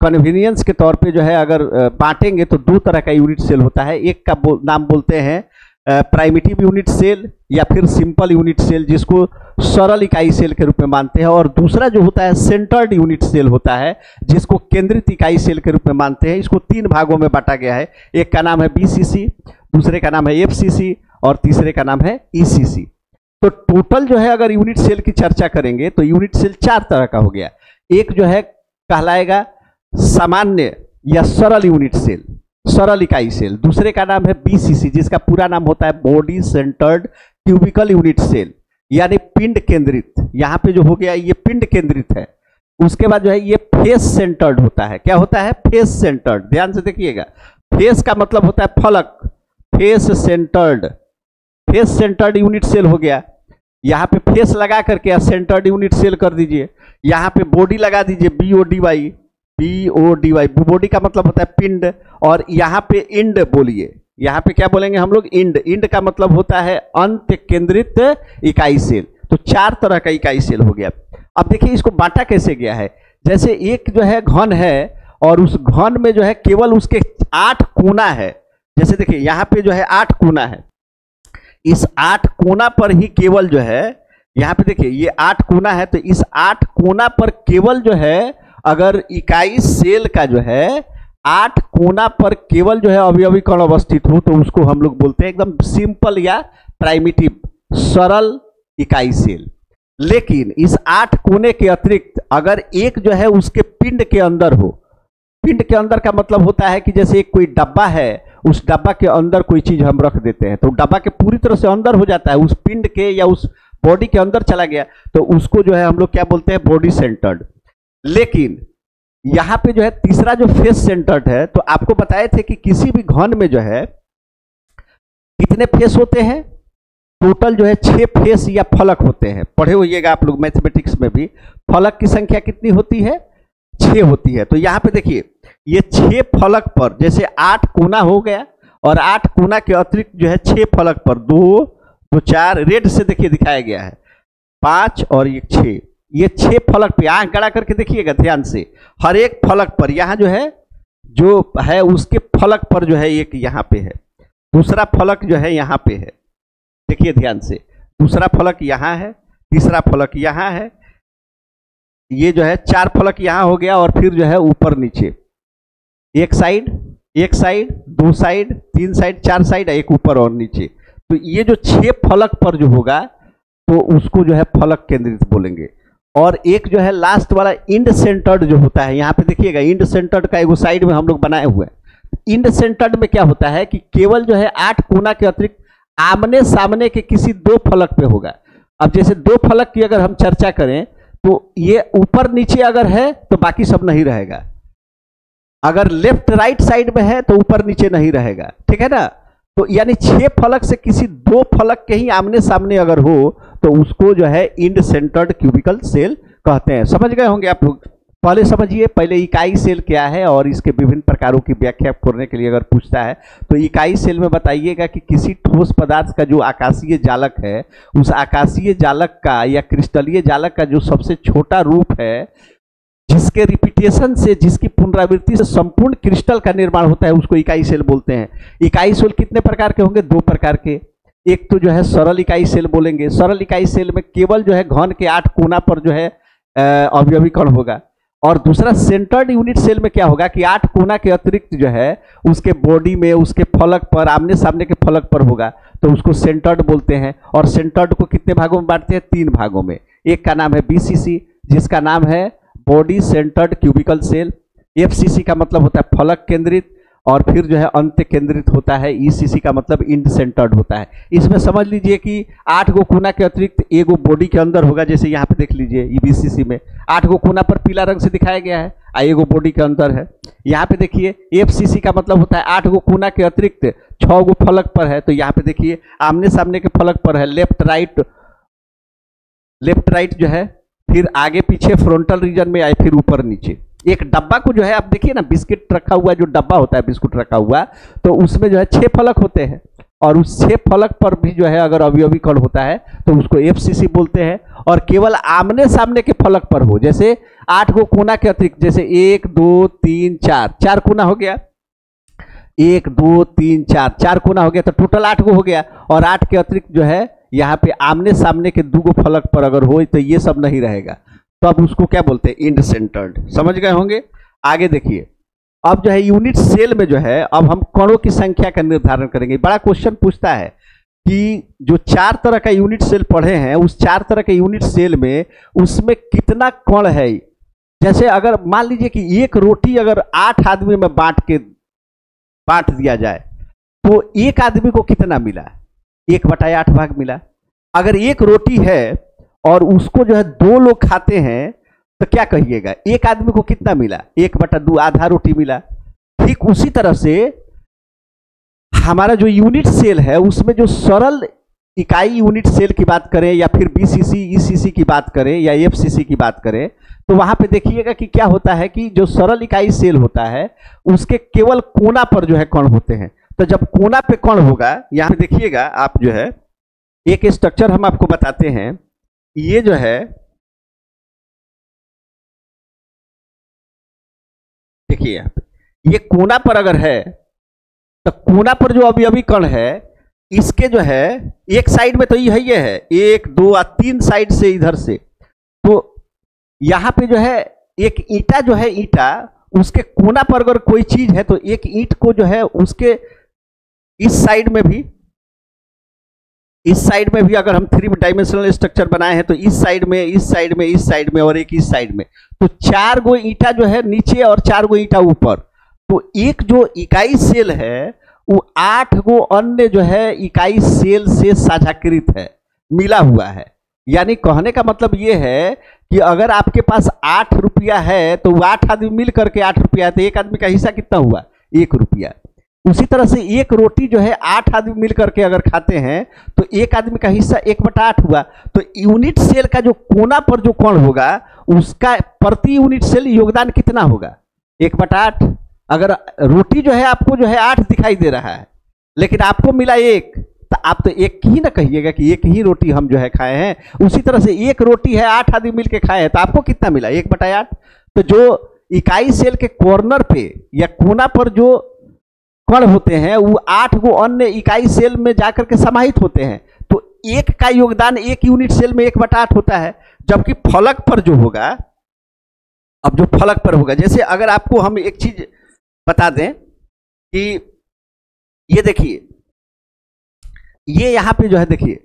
कन्वीनियंस के तौर पे जो है अगर बांटेंगे तो 2 तरह का यूनिट सेल होता है। एक का नाम बोलते हैं प्राइमिटिव यूनिट सेल या फिर सिंपल यूनिट सेल, जिसको सरल इकाई सेल के रूप में मानते हैं, और दूसरा जो होता है सेंटर्ड यूनिट सेल होता है, जिसको केंद्रित इकाई सेल के रूप में मानते हैं। इसको 3 भागों में बांटा गया है। एक का नाम है बीसीसी, दूसरे का नाम है एफसीसी और तीसरे का नाम है ईसीसी। तो टोटल जो है अगर यूनिट सेल की चर्चा करेंगे तो यूनिट सेल 4 तरह का हो गया। एक जो है कहलाएगा सामान्य या सरल यूनिट सेल, सरल इकाई सेल। दूसरे का नाम है बीसीसी, जिसका पूरा नाम होता है body centred cubical unit cell, यानी पिंड केंद्रित। यहाँ पे जो हो गया ये पिंड केंद्रित है। उसके बाद जो है ये फेस सेंटर्ड होता है। क्या होता है? Face centred. ध्यान से देखिएगा, फेस का मतलब होता है फलक, face centred, face centred unit cell हो गया। यहाँ पे फेस लगा करके सेंटर्ड यूनिट सेल कर दीजिए। यहाँ पे बॉडी लगा दीजिए, बीओडीवाई, बीओडीवाई, बॉडी का मतलब होता है पिंड। और यहाँ पे इंड बोलिए, यहाँ पे क्या बोलेंगे हम लोग? इंड। इंड का मतलब होता है अंत केंद्रित इकाई सेल। तो 4 तरह का इकाई सेल हो गया। अब देखिए इसको बांटा कैसे गया है। जैसे एक जो है घन है और उस घन में जो है केवल उसके 8 कोना है। जैसे देखिए यहाँ पे जो है 8 कोना है, इस 8 कोना पर ही केवल जो है, यहाँ पे देखिए ये 8 कोना है, तो इस 8 कोना पर केवल जो है अगर इकाई सेल का जो है 8 कोना पर केवल जो है अवयवी कण अवस्थित हो तो उसको हम लोग बोलते हैं एकदम सिंपल या प्राइमिटिव, सरल इकाई सेल। लेकिन इस 8 कोने के अतिरिक्त अगर एक जो है उसके पिंड के अंदर हो, पिंड के अंदर का मतलब होता है कि जैसे एक कोई डब्बा है, उस डब्बा के अंदर कोई चीज हम रख देते हैं तो डब्बा के पूरी तरह से अंदर हो जाता है, उस पिंड के या उस बॉडी के अंदर चला गया, तो उसको जो है हम लोग क्या बोलते हैं? Body centred. लेकिन यहां पे जो है तीसरा जो फेस सेंटर्ड है, तो आपको बताए थे कि किसी भी घन में जो है कितने फेस होते हैं? टोटल जो है 6 फेस या फलक होते हैं। पढ़े होइएगा आप लोग मैथमेटिक्स में भी, फलक की संख्या कितनी होती है? 6 होती है। तो यहाँ पे देखिए ये 6 फलक पर जैसे 8 कोना हो गया और 8 कोना के अतिरिक्त जो है 6 फलक पर 2, 2, 4 रेड से देखिए दिखाया गया है, 5 और ये 6, ये 6 फलक पे आंख गड़ा करके देखिएगा ध्यान से। हर एक फलक पर यहाँ जो है उसके फलक पर जो है एक यहाँ पे है, दूसरा फलक जो है यहाँ पे है, देखिए ध्यान से, दूसरा फलक यहाँ है, तीसरा फलक यहाँ है, ये जो है 4 फलक यहाँ हो गया और फिर जो है ऊपर नीचे एक साइड, 2 साइड, 3 साइड, 4 साइड, एक ऊपर और नीचे। तो ये जो 6 फलक पर जो होगा तो उसको जो है फलक केंद्रित बोलेंगे। और एक जो है लास्ट वाला इंड सेंटर्ड जो होता है, यहाँ पे देखिएगा इंड सेंटर्ड का एक साइड में हम लोग बनाए हुए हैं। इंड सेंटर्ड में क्या होता है कि केवल जो है 8 कोना के अतिरिक्त आमने सामने के किसी 2 फलक पे होगा। अब जैसे 2 फलक की अगर हम चर्चा करें तो ये ऊपर नीचे अगर है तो बाकी सब नहीं रहेगा, अगर लेफ्ट राइट साइड में है तो ऊपर नीचे नहीं रहेगा, ठीक है ना। तो यानी 6 फलक से किसी 2 फलक के ही आमने सामने अगर हो तो उसको जो है इंड सेंटर्ड क्यूबिकल सेल कहते हैं। समझ गए होंगे आप लोग। पहले समझिए, पहले इकाई सेल क्या है और इसके विभिन्न प्रकारों की व्याख्या करने के लिए अगर पूछता है तो इकाई सेल में बताइएगा कि किसी ठोस पदार्थ का जो आकाशीय जालक है, उस आकाशीय जालक का या क्रिस्टलीय जालक का जो सबसे छोटा रूप है, जिसके रिपीटेशन से, जिसकी पुनरावृत्ति से संपूर्ण क्रिस्टल का निर्माण होता है, उसको इकाई सेल बोलते हैं। इकाई सेल कितने प्रकार के होंगे? 2 प्रकार के। एक तो जो है सरल इकाई सेल बोलेंगे। सरल इकाई सेल में केवल जो है घन के 8 कोना पर जो है अवयवी कण होगा। और दूसरा सेंटर्ड यूनिट सेल में क्या होगा कि 8 कोना के अतिरिक्त जो है उसके बॉडी में, उसके फलक पर, आमने सामने के फलक पर होगा, तो उसको सेंटर्ड बोलते हैं। और सेंटर्ड को कितने भागों में बांटते हैं? 3 भागों में। एक का नाम है बीसीसी, जिसका नाम है body centred cubical cell. FCC का मतलब होता है फलक केंद्रित। और फिर जो है अंत केंद्रित होता है। ईसीसी का मतलब इंड सेंटर्ड होता है। इसमें समझ लीजिए कि 8 गो कोना के अतिरिक्त एगो बॉडी के अंदर होगा। जैसे यहाँ पे देख लीजिए ईबीसीसी में 8 गो कोना पर पीला रंग से दिखाया गया है, एगो बॉडी के अंदर है। यहाँ पे देखिए एफसीसी का मतलब होता है 8 गो कोना के अतिरिक्त 6 गो फलक पर है। तो यहाँ पे देखिए आमने सामने के फलक पर है, लेफ्ट राइट जो है, फिर आगे पीछे फ्रंटल रीजन में आए, फिर ऊपर नीचे। एक डब्बा को जो है आप देखिए ना, बिस्किट रखा हुआ जो डब्बा होता है, बिस्कुट रखा हुआ, तो उसमें जो है 6 फलक होते हैं और उस 6 फलक पर भी जो है अगर अवयवी कण होता है तो उसको एफसीसी बोलते हैं। और केवल आमने सामने के फलक पर हो, जैसे 8 गो कोना के अतिरिक्त, जैसे 1 2 3 4 कोना हो गया, 1 2 3 4 कोना हो गया, तो टोटल 8 गो हो गया। और 8 के अतिरिक्त जो है यहाँ पे आमने सामने के 2 गो फलक पर अगर हो तो ये सब नहीं रहेगा, तो अब उसको क्या बोलते हैं, इंड सेंटर्ड। समझ गए होंगे। आगे देखिए, अब जो है यूनिट सेल में जो है अब हम कणों की संख्या का निर्धारण करेंगे। बड़ा क्वेश्चन पूछता है कि जो 4 तरह का यूनिट सेल पढ़े हैं, उस 4 तरह के यूनिट सेल में उसमें कितना कण है। जैसे अगर मान लीजिए कि एक रोटी अगर 8 आदमी में बांट दिया जाए तो एक आदमी को कितना मिला, 1/8 भाग मिला। अगर एक रोटी है और उसको जो है 2 लोग खाते हैं तो क्या कहिएगा, एक आदमी को कितना मिला, 1/2, आधा रोटी मिला। ठीक उसी तरह से हमारा जो यूनिट सेल है उसमें जो सरल इकाई यूनिट सेल की बात करें या फिर बीसीसी ईसीसी की बात करें या एफसीसी की बात करें, तो वहां पे देखिएगा कि क्या होता है कि जो सरल इकाई सेल होता है उसके केवल कोना पर जो है कण होते हैं। तो जब कोना पे कण होगा, यहां पे देखिएगा आप जो है एक स्ट्रक्चर हम आपको बताते हैं। ये जो है देखिए यहाँ पे ये कोना पर अगर है तो कोना पर जो अभी कण है इसके जो है एक साइड में तो ये है 1 2 और 3 साइड से इधर से, तो यहां पे जो है एक ईंटा जो है, ईंटा उसके कोना पर अगर कोई चीज है तो एक ईंट को जो है उसके इस साइड में भी अगर हम 3 डायमेंशनल स्ट्रक्चर बनाए हैं तो इस साइड में, इस साइड में, इस साइड में और एक इस साइड में, तो 4 गो ईंटा जो है नीचे और 4 गो ईंटा ऊपर। तो एक जो इकाई सेल है वो 8 गो अन्य जो है इकाई सेल से साझाकृत है, मिला हुआ है। यानी कहने का मतलब ये है कि अगर आपके पास 8 रुपया है तो 8 आदमी मिल करके 8 रुपया है, तो एक आदमी का हिस्सा कितना हुआ, 1 रुपया। उसी तरह से एक रोटी जो है 8 आदमी मिल करके अगर खाते हैं तो एक आदमी का हिस्सा 1/8 हुआ। तो यूनिट सेल का जो कोना पर जो कण होगा उसका प्रति यूनिट सेल योगदान कितना होगा, 1/8। अगर रोटी जो है आपको जो है 8 दिखाई दे रहा है लेकिन आपको मिला 1, तो आप तो एक ही ना कहिएगा कि एक ही रोटी हम जो है खाए हैं। उसी तरह से एक रोटी है 8 आदमी मिल के खाए हैं तो आपको कितना मिला, 1/8। तो जो इकाई सेल के कॉर्नर पे या कोना पर जो कण होते हैं वो 8 गो अन्य इकाई सेल में जाकर के समाहित होते हैं। तो एक का योगदान एक यूनिट सेल में 1/8 होता है। जबकि फलक पर जो होगा, अब जो फलक पर होगा, जैसे अगर आपको हम एक चीज बता दें कि ये देखिए, ये यहां पे जो है देखिए,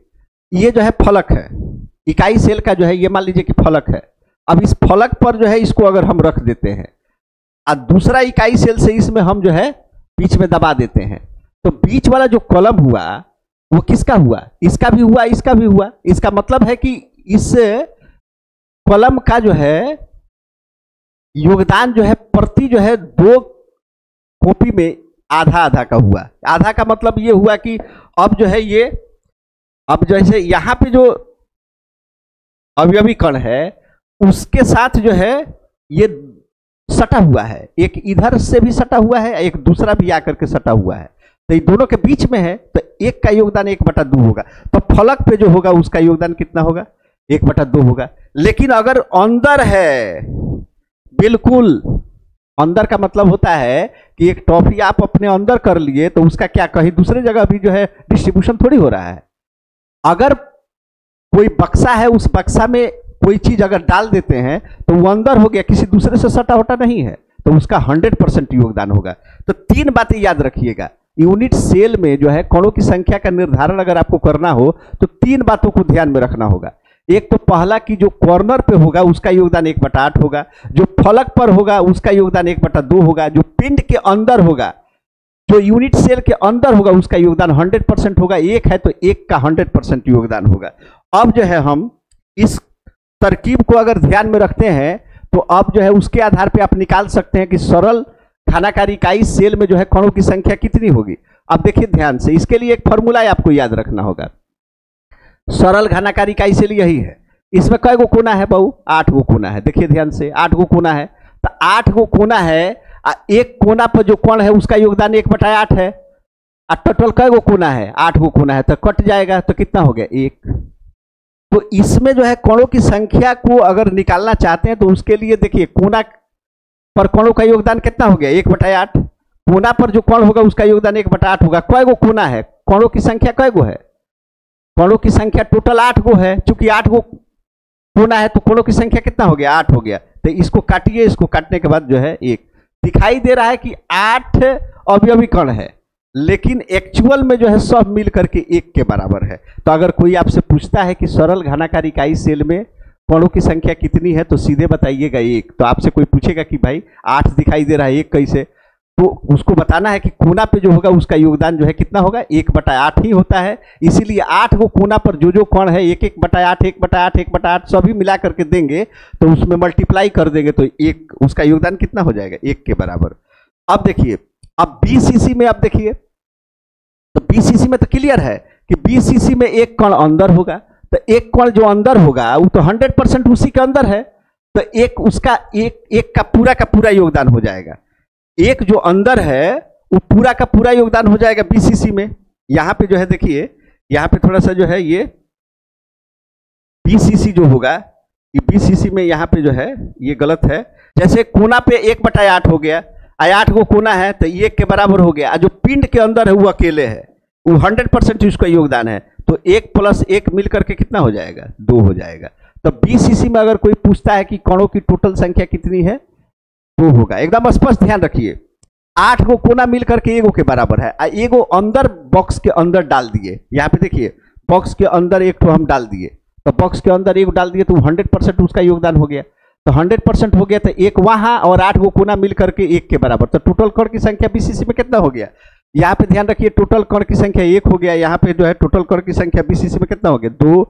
ये जो है फलक है इकाई सेल का जो है, ये मान लीजिए कि फलक है। अब इस फलक पर जो है इसको अगर हम रख देते हैं और दूसरा इकाई सेल से इसमें हम जो है बीच में दबा देते हैं, तो बीच वाला जो कॉलम हुआ वो किसका हुआ, इसका भी हुआ, इसका भी हुआ। इसका मतलब है कि इस कॉलम का जो है योगदान जो है प्रति जो है 2 कॉपी में आधा आधा का हुआ। आधा का मतलब ये हुआ कि अब जो है ये, अब जैसे यहां पे जो अवयवी कण है उसके साथ जो है ये सटा हुआ है, एक इधर से भी सटा हुआ है, एक दूसरा भी आकर के सटा हुआ है, तो ये दोनों के बीच में है, तो एक का योगदान 1/2 होगा। तो फलक पे जो होगा उसका योगदान कितना होगा, 1/2 होगा। लेकिन अगर अंदर है, बिल्कुल अंदर का मतलब होता है कि एक टॉफी आप अपने अंदर कर लिए तो उसका क्या कहीं दूसरे जगह भी जो है डिस्ट्रीब्यूशन थोड़ी हो रहा है। अगर कोई बक्सा है, उस बक्सा में कोई चीज अगर डाल देते हैं तो वो अंदर हो गया, किसी दूसरे से सटा होटा नहीं है, तो उसका 100% योगदान होगा। तो 3 बातें याद रखिएगा, यूनिट सेल में जो है कणों की संख्या का निर्धारण अगर आपको करना हो तो 3 बातों को ध्यान में रखना होगा। एक तो पहला कि जो कॉर्नर पे होगा उसका योगदान 1/8 होगा, जो फलक पर होगा उसका योगदान 1/2 होगा, जो पिंड के अंदर होगा जो यूनिट सेल के अंदर होगा उसका योगदान 100% होगा, एक है तो एक का 100% योगदान होगा। अब जो है हम इस तरकीब को अगर ध्यान में रखते हैं तो अब जो है उसके आधार पे आप निकाल सकते हैं कि सरल घनाकारी इकाई सेल में जो है कणों की संख्या कितनी होगी। अब देखिए ध्यान से, इसके लिए एक फॉर्मूला आपको याद रखना होगा। सरल घनाकारी इकाई सेल यही है। इसमें कई गो कोना है बहू? 8 गो कोना है। देखिए ध्यान से, 8 गो कोना है, तो 8 गो कोना है, एक कोना पर जो कोण है उसका योगदान 1/8 है। टोटल कई गो कोना है? 8 गो कोना है, तो कट जाएगा, तो कितना हो गया? 1। तो इसमें जो है कोणों की संख्या को अगर निकालना चाहते हैं तो उसके लिए देखिए कोना पर कोणों का योगदान कितना हो गया? 1/8। कोना पर जो कोण होगा उसका योगदान 1/8 होगा। कई गो कोना है? कोणों की संख्या कई गो है? कोणों की संख्या टोटल 8 गो है। चूंकि 8 गो कोना है तो कोणों की संख्या कितना हो गया? 8 हो गया। तो इसको काटिए, इसको काटने के बाद जो है 1 दिखाई दे रहा है कि 8 अवयवी कण है, लेकिन एक्चुअल में जो है सब मिल करके 1 के बराबर है। तो अगर कोई आपसे पूछता है कि सरल घनाकार इकाई सेल में कणों की संख्या कितनी है, तो सीधे बताइएगा 1। तो आपसे कोई पूछेगा कि भाई 8 दिखाई दे रहा है 1 कैसे, तो उसको बताना है कि कोना पे जो होगा उसका योगदान जो है कितना होगा? 1/8 ही होता है। इसीलिए 8 गो कोना पर जो कण है 1/8 1/8 1/8 सभी मिला करके देंगे, तो उसमें मल्टीप्लाई कर देंगे तो 1 उसका योगदान कितना हो जाएगा? 1 के बराबर। अब देखिए, अब बीसीसी में आप देखिए, तो बीसीसी में तो क्लियर है कि बीसीसी में एक कण अंदर होगा, तो एक कण जो अंदर होगा वो तो 100% उसी के अंदर है, तो एक उसका एक का पूरा योगदान हो जाएगा। एक जो अंदर है वो पूरा का पूरा योगदान हो जाएगा बीसीसी में। यहां पे जो है देखिए, यहां पे थोड़ा सा जो है ये बीसीसी जो होगा, ये बीसीसी में यहां पे जो है ये गलत है। जैसे कोना पे 1/8 हो गया, 8 गो कोना है तो 1 के बराबर हो गया। जो पिंड के अंदर है वो अकेले है, वो 100% उसका योगदान है, तो 1 + 1 मिल करके कितना हो जाएगा? 2 हो जाएगा। तो बीसीसी में अगर कोई पूछता है कि कणों की टोटल संख्या कितनी है, 2 होगा। एकदम स्पष्ट ध्यान रखिए, 8 गो कोना मिल करके 1 के बराबर है। 1 अंदर बॉक्स के अंदर डाल दिए, यहाँ पे देखिए बॉक्स के अंदर 1 हम डाल दिए, तो बॉक्स के अंदर 1 डाल दिए तो 100% उसका योगदान हो गया। तो 100% हो गया, तो 1 वहां और 8 गो कोना मिल करके 1 के बराबर। तो टोटल कण की संख्या बीसीसी में कितना हो गया? यहाँ पे ध्यान रखिए, टोटल कण की संख्या 1 हो गया। यहाँ पे जो है टोटल कण की संख्या बीसीसी में कितना हो गया? 2।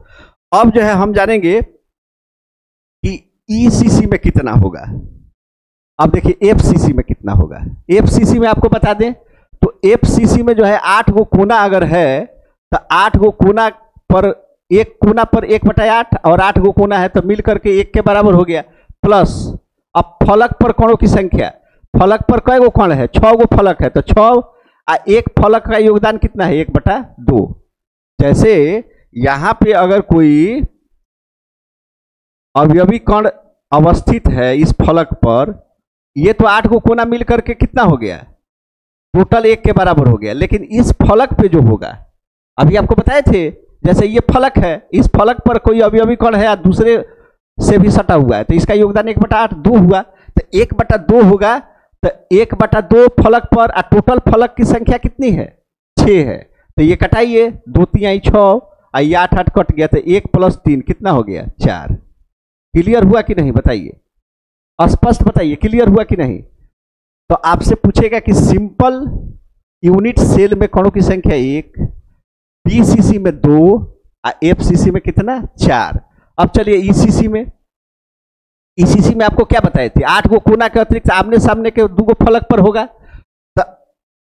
अब जो है हम जानेंगे कि ईसीसी में कितना होगा। अब देखिए एफसीसी में कितना होगा। एफसीसी में आपको बता दें तो एफसीसी में जो है 8 गो कोना अगर है तो 8 गो कोना पर 1/8 और 8 गो कोना है तो मिल करके 1 के बराबर हो गया। प्लस अब फलक पर कणों की संख्या, फलक पर कई गो कण है? 6 गो फलक है, तो 6 एक फलक का योगदान कितना है? 1/2। जैसे यहां पे अगर कोई अवयवी कण अवस्थित है इस फलक पर, ये तो 8 गो कोना मिल करके कितना हो गया? टोटल 1 के बराबर हो गया। लेकिन इस फलक पे जो होगा, अभी आपको बताए थे, जैसे ये फलक है, इस फलक पर कोई अवयवी कण है या दूसरे से भी सटा हुआ है, तो इसका योगदान 1/8 2 हुआ। तो 1/2 होगा, तो 1/2 फलक पर, और टोटल फलक की संख्या कितनी है? 6 है। तो ये कटाइए, 2 3 6 और ये 8 8 कट गया, तो 1 + 3 कितना हो गया? 4। क्लियर हुआ कि नहीं बताइए? स्पष्ट बताइए, क्लियर हुआ कि नहीं? तो आपसे पूछेगा कि सिंपल यूनिट सेल में कणों की संख्या 1, बीसीसी में 2 और एफसीसी में कितना? 4। अब चलिए ईसीसी में। ईसीसी में आपको क्या बताए थे? 8 गो कोना के अतिरिक्त आमने सामने के 2 गो फलक पर होगा। तो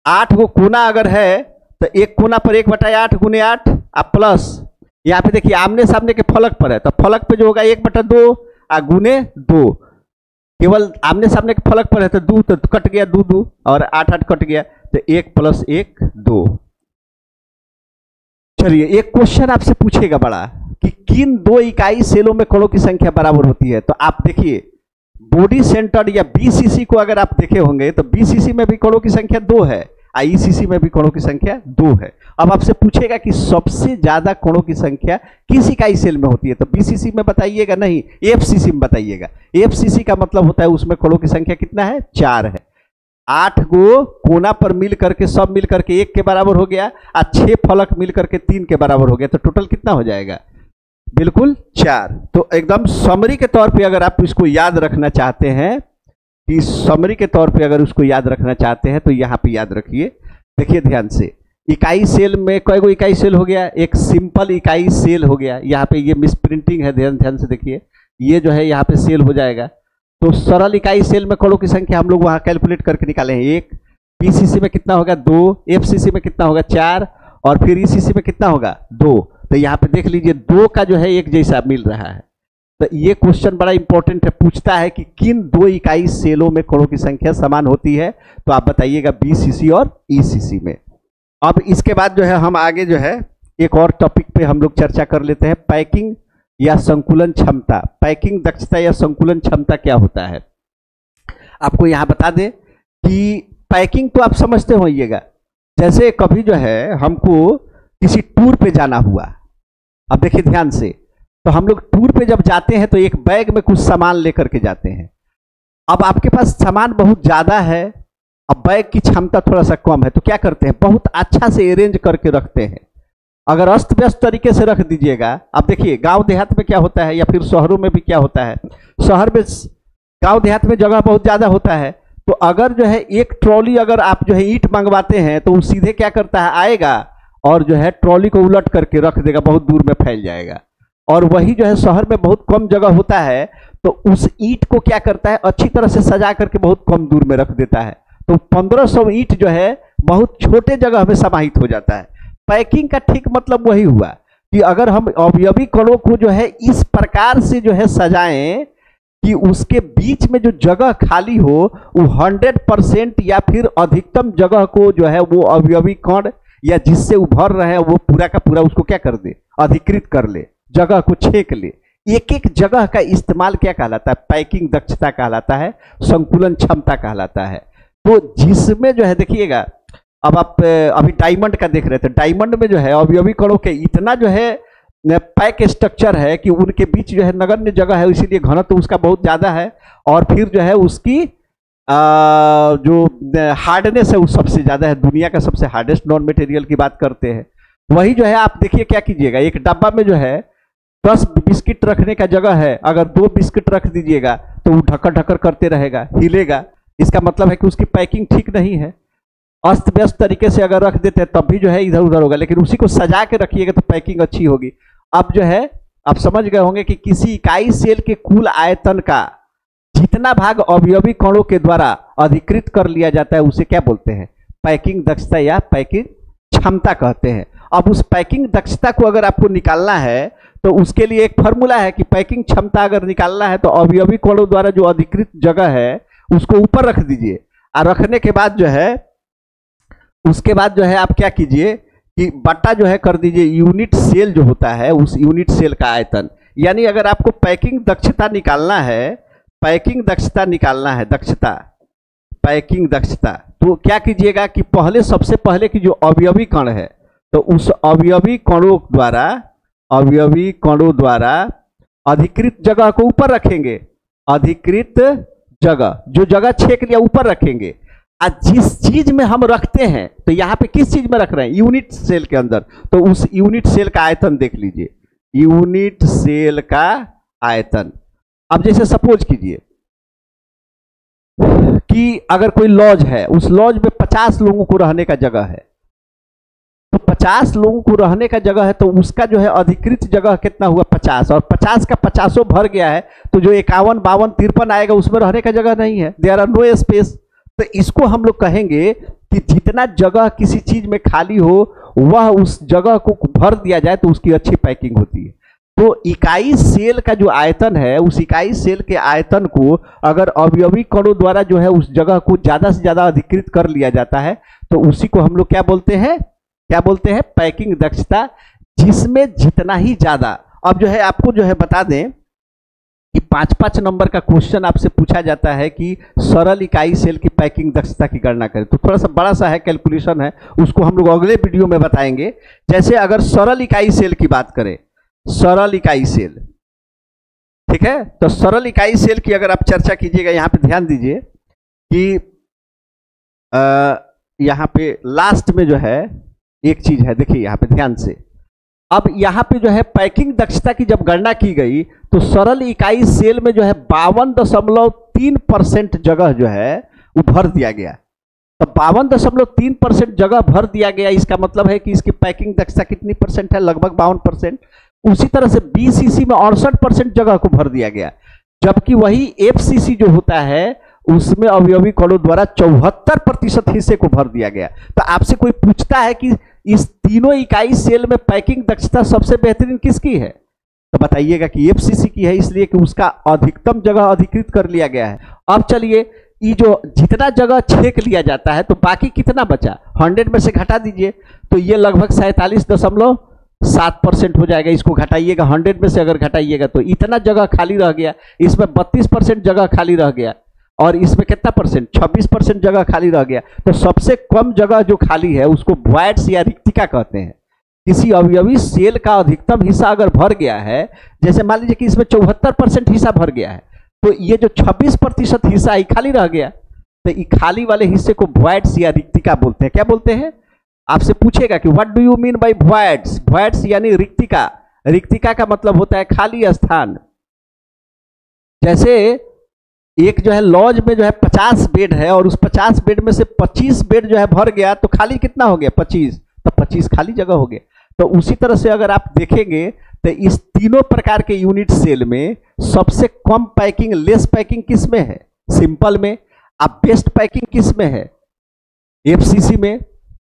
8 गो कोना अगर है तो एक कोना पर 1/8 × 8 और प्लस यहाँ पे देखिए आमने सामने के फलक पर है, तो फलक पे जो होगा 1/2 और गुने 2। केवल आमने सामने के फलक पर है तो 2, तो कट गया 2 2 और 8 8 कट गया, तो 1 + 1 2। चलिए एक क्वेश्चन आपसे पूछेगा बड़ा कि किन 2 इकाई सेलों में कणों की संख्या बराबर होती है। तो आप देखिए बॉडी सेंटर या बीसीसी को अगर आप देखे होंगे तो बीसीसी में भी कणों की संख्या 2 है, आईसीसी में भी कणों की संख्या 2 है। अब आपसे पूछेगा कि सबसे ज्यादा कणों की संख्या किस इकाई सेल में होती है, तो बीसीसी में बताइएगा नहीं, एफसीसी में बताइएगा। एफसीसी का मतलब होता है उसमें कणों की संख्या कितना है? 4 है। 8 गो कोना पर मिल करके सब मिल करके 1 के बराबर हो गया, और 6 फलक मिल करके 3 के बराबर हो गया, तो टोटल कितना हो जाएगा? बिल्कुल 4। तो एकदम समरी के तौर पे अगर आप इसको याद रखना चाहते हैं, कि समरी के तौर पे अगर उसको याद रखना चाहते हैं तो यहाँ पे याद रखिए देखिए ध्यान से, इकाई सेल में कई गो इकाई सेल हो गया, एक सिंपल इकाई सेल हो गया, यहाँ पे ये मिस प्रिंटिंग है, ध्यान ध्यान से देखिए, ये जो है यहाँ पे सेल हो जाएगा। तो सरल इकाई सेल में कणों की संख्या हम लोग वहाँ कैलकुलेट करके निकाले हैं, 1, पीसीसी में कितना होगा 2, एफसीसी में कितना होगा 4, और फिर ईसीसी में कितना होगा 2। तो यहाँ पे देख लीजिए 2 का जो है एक जैसा मिल रहा है। तो ये क्वेश्चन बड़ा इंपॉर्टेंट है, पूछता है कि किन 2 इकाई सेलों में कणों की संख्या समान होती है, तो आप बताइएगा बीसीसी और ईसीसी में। अब इसके बाद जो है हम आगे जो है एक और टॉपिक पे हम लोग चर्चा कर लेते हैं, पैकिंग या संकुलन क्षमता। पैकिंग दक्षता या संकुलन क्षमता क्या होता है, आपको यहां बता दें कि पैकिंग तो आप समझते होइएगा, जैसे कभी जो है हमको किसी टूर पे जाना हुआ, अब देखिए ध्यान से, तो हम लोग टूर पे जब जाते हैं तो एक बैग में कुछ सामान लेकर के जाते हैं। अब आपके पास सामान बहुत ज्यादा है, अब बैग की क्षमता थोड़ा सा कम है, तो क्या करते हैं, बहुत अच्छा से अरेंज करके रखते हैं। अगर अस्त व्यस्त तरीके से रख दीजिएगा, अब देखिए गांव देहात में क्या होता है या फिर शहरों में भी क्या होता है, शहर में गांव देहात में जगह बहुत ज्यादा होता है, तो अगर जो है एक ट्रॉली अगर आप जो है ईंट मंगवाते हैं तो वो सीधे क्या करता है, आएगा और जो है ट्रॉली को उलट करके रख देगा, बहुत दूर में फैल जाएगा। और वही जो है शहर में बहुत कम जगह होता है, तो उस ईंट को क्या करता है, अच्छी तरह से सजा करके बहुत कम दूर में रख देता है, तो 1500 ईंट जो है बहुत छोटे जगह में समाहित हो जाता है। पैकिंग का ठीक मतलब वही हुआ कि अगर हम अवयवी कणों को जो है इस प्रकार से जो है सजाएं कि उसके बीच में जो जगह खाली हो वो 100% या फिर अधिकतम जगह को जो है वो अवयवी कण या जिससे उभर रहे हैं वो पूरा का पूरा उसको क्या कर दे, अधिकृत कर ले, जगह को छेक ले। एक एक जगह का इस्तेमाल क्या कहलाता है, पैकिंग दक्षता कहलाता है, संकुलन क्षमता कहलाता है। तो जिसमें जो है देखिएगा, अब आप अभी डायमंड का देख रहे थे, डायमंड में जो है अवयवी कणों के इतना जो है पैक स्ट्रक्चर है कि उनके बीच जो है नगण्य जगह है, इसीलिए घनत्व उसका बहुत ज्यादा है, और फिर जो है उसकी जो हार्डनेस है वो सबसे ज्यादा है, दुनिया का सबसे हार्डेस्ट नॉन मटेरियल की बात करते हैं। वही जो है आप देखिए क्या कीजिएगा, एक डब्बा में जो है 10 बिस्किट रखने का जगह है, अगर 2 बिस्किट रख दीजिएगा तो वो ढक्कर ढक्कर करते रहेगा, हिलेगा, इसका मतलब है कि उसकी पैकिंग ठीक नहीं है। अस्त व्यस्त तरीके से अगर रख देते हैं तब भी जो है इधर उधर होगा, लेकिन उसी को सजा के रखिएगा तो पैकिंग अच्छी होगी। अब जो है आप समझ गए होंगे कि किसी इकाई सेल के कुल आयतन का जितना भाग अवयवी कणों के द्वारा अधिकृत कर लिया जाता है उसे क्या बोलते हैं, पैकिंग दक्षता या पैकिंग क्षमता कहते हैं। अब उस पैकिंग दक्षता को अगर आपको निकालना है तो उसके लिए एक फॉर्मूला है कि पैकिंग क्षमता अगर निकालना है तो अवयवी कणों द्वारा जो अधिकृत जगह है उसको ऊपर रख दीजिए, और रखने के बाद जो है उसके बाद जो है आप क्या कीजिए कि बट्टा जो है कर दीजिए यूनिट सेल जो होता है उस यूनिट सेल का आयतन। यानी अगर आपको पैकिंग दक्षता निकालना है, पैकिंग दक्षता निकालना है, दक्षता पैकिंग दक्षता, तो क्या कीजिएगा कि पहले सबसे पहले की जो अवयवी कण है तो उस अवयवी कणों द्वारा अधिकृत जगह को ऊपर रखेंगे, अधिकृत जगह जो जगह छेक लिया ऊपर रखेंगे। आज जिस चीज में हम रखते हैं तो यहाँ पे किस चीज में रख रहे हैं, यूनिट सेल के अंदर, तो उस यूनिट सेल का आयतन देख लीजिए, यूनिट सेल का आयतन। अब जैसे सपोज कीजिए कि अगर कोई लॉज है, उस लॉज में 50 लोगों को रहने का जगह है, तो 50 लोगों को रहने का जगह है तो उसका जो है अधिकृत जगह कितना हुआ 50, और 50 का 50 भर गया है तो जो 51, 52, 53 आएगा उसमें रहने का जगह नहीं है, देयर आर नो स्पेस। तो इसको हम लोग कहेंगे कि जितना जगह किसी चीज में खाली हो वह उस जगह को भर दिया जाए तो उसकी अच्छी पैकिंग होती है। तो इकाई सेल का जो आयतन है उस इकाई सेल के आयतन को अगर अवयवी कणों द्वारा जो है उस जगह को ज्यादा से ज्यादा अधिकृत कर लिया जाता है तो उसी को हम लोग क्या बोलते हैं, पैकिंग दक्षता, जिसमें जितना ही ज्यादा। अब जो है आपको जो है बता दें कि 5-5 नंबर का क्वेश्चन आपसे पूछा जाता है कि सरल इकाई सेल की पैकिंग दक्षता की गणना करें, तो थोड़ा सा बड़ा सा है कैलकुलेशन है, उसको हम लोग अगले वीडियो में बताएंगे। जैसे अगर सरल इकाई सेल की बात करें, सरल इकाई सेल, ठीक है, तो सरल इकाई सेल की अगर आप चर्चा कीजिएगा, यहां पे ध्यान दीजिए कि यहां पे लास्ट में जो है एक चीज है, देखिए यहां पे ध्यान से। अब यहां पे जो है पैकिंग दक्षता की जब गणना की गई तो सरल इकाई सेल में जो है 52.3% जगह जो है वो भर दिया गया। तो 52.3% जगह भर दिया गया। इसका मतलब है कि इसकी पैकिंग दक्षता कितनी परसेंट है? लगभग 52%। उसी तरह से बीसीसी में 68% जगह को भर दिया गया, जबकि वही एफसीसी जो होता है उसमें अवयवी कणों द्वारा 74% हिस्से को भर दिया गया। तो आपसे कोई पूछता है कि इस तीनों इकाई सेल में पैकिंग दक्षता सबसे बेहतरीन किसकी है, तो बताइएगा कि एफसीसी की है, इसलिए कि उसका अधिकतम जगह अधिकृत कर लिया गया है। अब चलिए, ये जो जितना जगह छेक लिया जाता है तो बाकी कितना बचा? 100 में से घटा दीजिए तो ये लगभग 47.7% हो जाएगा। इसको घटाइएगा, 100 में से अगर घटाइएगा तो इतना जगह खाली रह गया। इसमें 32% जगह खाली रह गया और इसमें कितना परसेंट? 26% जगह खाली रह गया। तो सबसे कम जगह जो खाली है उसको वॉइड्स या रिक्तिका कहते हैं। किसी अवयवी सेल का अधिकतम हिस्सा अगर भर गया है, जैसे मान लीजिए कि इसमें 74% हिस्सा भर गया है, तो ये जो 26% हिस्सा ही खाली रह गया, तो ये खाली वाले हिस्से को वॉइड्स या रिक्तिका बोलते हैं। क्या बोलते हैं? आपसे पूछेगा कि what do you mean by voids? Voids यानी रिक्तिका। रिक्तिका का मतलब होता है खाली स्थान। जैसे एक जो है लॉज में जो है 50 बेड है और उस 50 बेड में से 25 बेड जो है भर गया, तो खाली कितना हो गया? 25। तो 25 खाली जगह हो गया। तो उसी तरह से अगर आप देखेंगे तो इस तीनों प्रकार के यूनिट सेल में सबसे कम पैकिंग, लेस पैकिंग किस में है? सिंपल में। आप बेस्ट पैकिंग किस में है? एफसीसी में।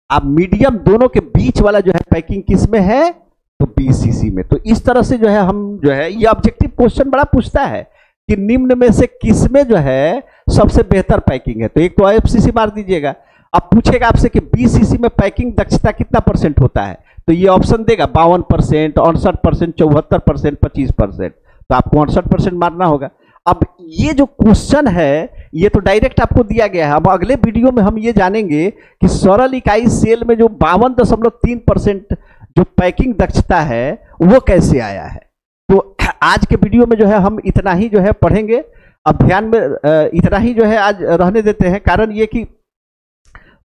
आप मीडियम, दोनों के बीच वाला जो है पैकिंग किस में है? तो बीसीसी में। तो इस तरह से जो है हम जो है ये ऑब्जेक्टिव क्वेश्चन बड़ा पूछता है कि निम्न में से किस में जो है सबसे बेहतर पैकिंग है। तो एक तो एफसीसी मार दीजिएगा। अब पूछेगा आपसे कि बीसीसी में पैकिंग दक्षता कितना परसेंट होता है, तो ये ऑप्शन देगा 52%, 68%, 74%, 25%। तो आपको 68% मारना होगा। अब ये जो क्वेश्चन है ये तो डायरेक्ट आपको दिया गया है। अब अगले वीडियो में हम ये जानेंगे कि सरल इकाई सेल में जो 52.3% जो पैकिंग दक्षता है वो कैसे आया है। तो आज के वीडियो में जो है हम इतना ही जो है पढ़ेंगे। अब ध्यान में इतना ही जो है आज रहने देते हैं, कारण ये कि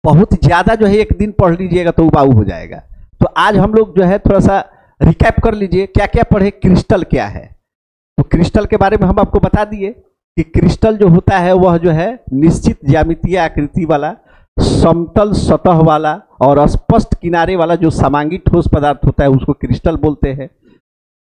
बहुत ज्यादा जो है एक दिन पढ़ लीजिएगा तो उबाऊ हो जाएगा। तो आज हम लोग जो है थोड़ा सा रिकैप कर लीजिए, क्या क्या पढ़े। क्रिस्टल क्या है? तो क्रिस्टल के बारे में हम आपको बता दिए कि क्रिस्टल जो होता है वह जो है निश्चित ज्यामितीय आकृति वाला, समतल सतह वाला और स्पष्ट किनारे वाला जो समांगी ठोस पदार्थ होता है उसको क्रिस्टल बोलते हैं।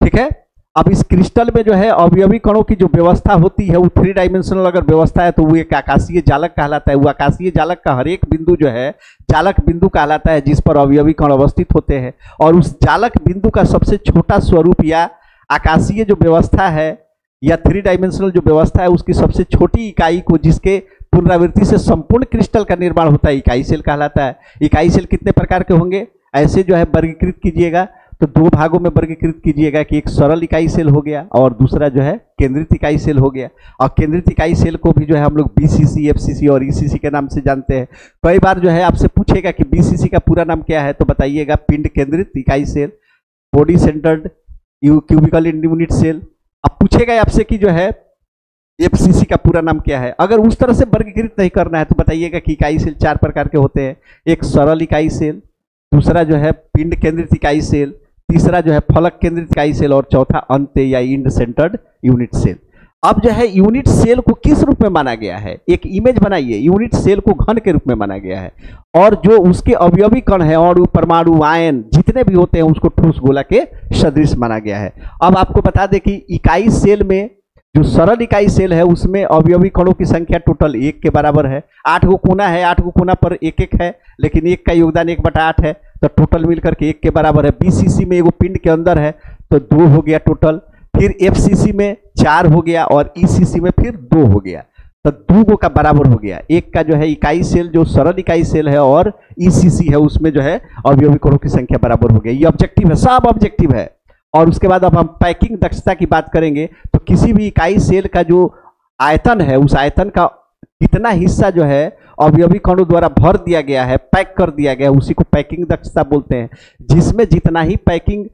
ठीक है। अब इस क्रिस्टल में जो है अवयवी कणों की जो व्यवस्था होती है वो 3 डायमेंशनल अगर व्यवस्था है तो वो एक आकाशीय जालक कहलाता है। वो आकाशीय जालक का हर एक बिंदु जो है जालक बिंदु कहलाता है, जिस पर अवयवी कण अवस्थित होते हैं। और उस जालक बिंदु का सबसे छोटा स्वरूप या आकाशीय जो व्यवस्था है या 3 डायमेंशनल जो व्यवस्था है उसकी सबसे छोटी इकाई को, जिसके पुनरावृत्ति से संपूर्ण क्रिस्टल का निर्माण होता है, इकाई सेल कहलाता है। इकाई सेल कितने प्रकार के होंगे ऐसे जो है वर्गीकृत कीजिएगा तो 2 भागों में वर्गीकृत कीजिएगा कि एक सरल इकाई सेल हो गया और दूसरा जो है केंद्रित इकाई सेल हो गया। और केंद्रित इकाई सेल को भी जो है हम लोग बीसीसी, एफसीसी और ईसीसी के नाम से जानते हैं। कई बार जो है आपसे पूछेगा कि बीसीसी का पूरा नाम क्या है, तो बताइएगा पिंड केंद्रित इकाई cell, body centred cubical unit cell. अब पूछेगा आपसे कि जो है एफसीसी का पूरा नाम क्या है। अगर उस तरह से वर्गीकृत नहीं करना है तो बताइएगा कि इकाई सेल 4 प्रकार के होते हैं। एक सरल इकाई सेल, दूसरा जो है पिंड केंद्रित इकाई सेल, तीसरा जो है फलक केंद्रित इकाई सेल और चौथा अंत या इंड सेंटर्ड यूनिट सेल। अब जो है यूनिट सेल को किस रूप में माना गया है? एक इमेज बनाइए। यूनिट सेल को घन के रूप में माना गया है और जो उसके अवयवी कण है और परमाणु, आयन जितने भी होते हैं उसको ठोस गोला के सदृश माना गया है। अब आपको बता दें कि इकाई सेल में जो सरल इकाई सेल है उसमें अवयवी कणों की संख्या टोटल 1 के बराबर है। 8 गो कोना है, 8 गो कोना पर 1-1 है, लेकिन 1 का योगदान 1/8 है, तो टोटल मिलकर के 1 के बराबर है। बीसीसी में एगो पिंड के अंदर है तो 2 हो गया टोटल। फिर एफसीसी में 4 हो गया और ईसीसी में फिर 2 हो गया, तो 2 गो का बराबर हो गया। एक का जो है इकाई सेल जो सरल इकाई सेल है और ईसीसी है उसमें जो है अवयवी कणों की संख्या बराबर हो गई। ये ऑब्जेक्टिव है, सब ऑब्जेक्टिव है। और उसके बाद अब हम पैकिंग दक्षता की बात करेंगे तो किसी भी इकाई सेल का जो आयतन है उस आयतन का कितना हिस्सा जो है अवयवी कणों द्वारा भर दिया गया है, पैक कर दिया गया है, उसी को पैकिंग दक्षता बोलते हैं। जिसमें जितना ही पैकिंग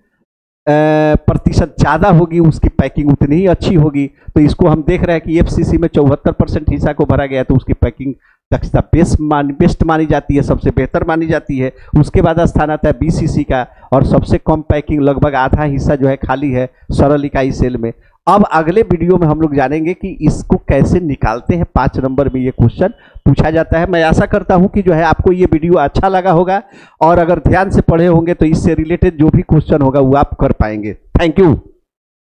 प्रतिशत ज़्यादा होगी उसकी पैकिंग उतनी ही अच्छी होगी। तो इसको हम देख रहे हैं कि एफसीसी में 74% हिस्सा को भरा गया तो उसकी पैकिंग दक्षता बेस्ट मानी जाती है, सबसे बेहतर मानी जाती है। उसके बाद स्थान आता है बीसीसी का और सबसे कम पैकिंग लगभग आधा हिस्सा जो है खाली है सरल इकाई सेल में। अब अगले वीडियो में हम लोग जानेंगे कि इसको कैसे निकालते हैं। 5 नंबर में ये क्वेश्चन पूछा जाता है। मैं आशा करता हूं कि जो है आपको ये वीडियो अच्छा लगा होगा, और अगर ध्यान से पढ़े होंगे तो इससे रिलेटेड जो भी क्वेश्चन होगा वो आप कर पाएंगे। Thank you.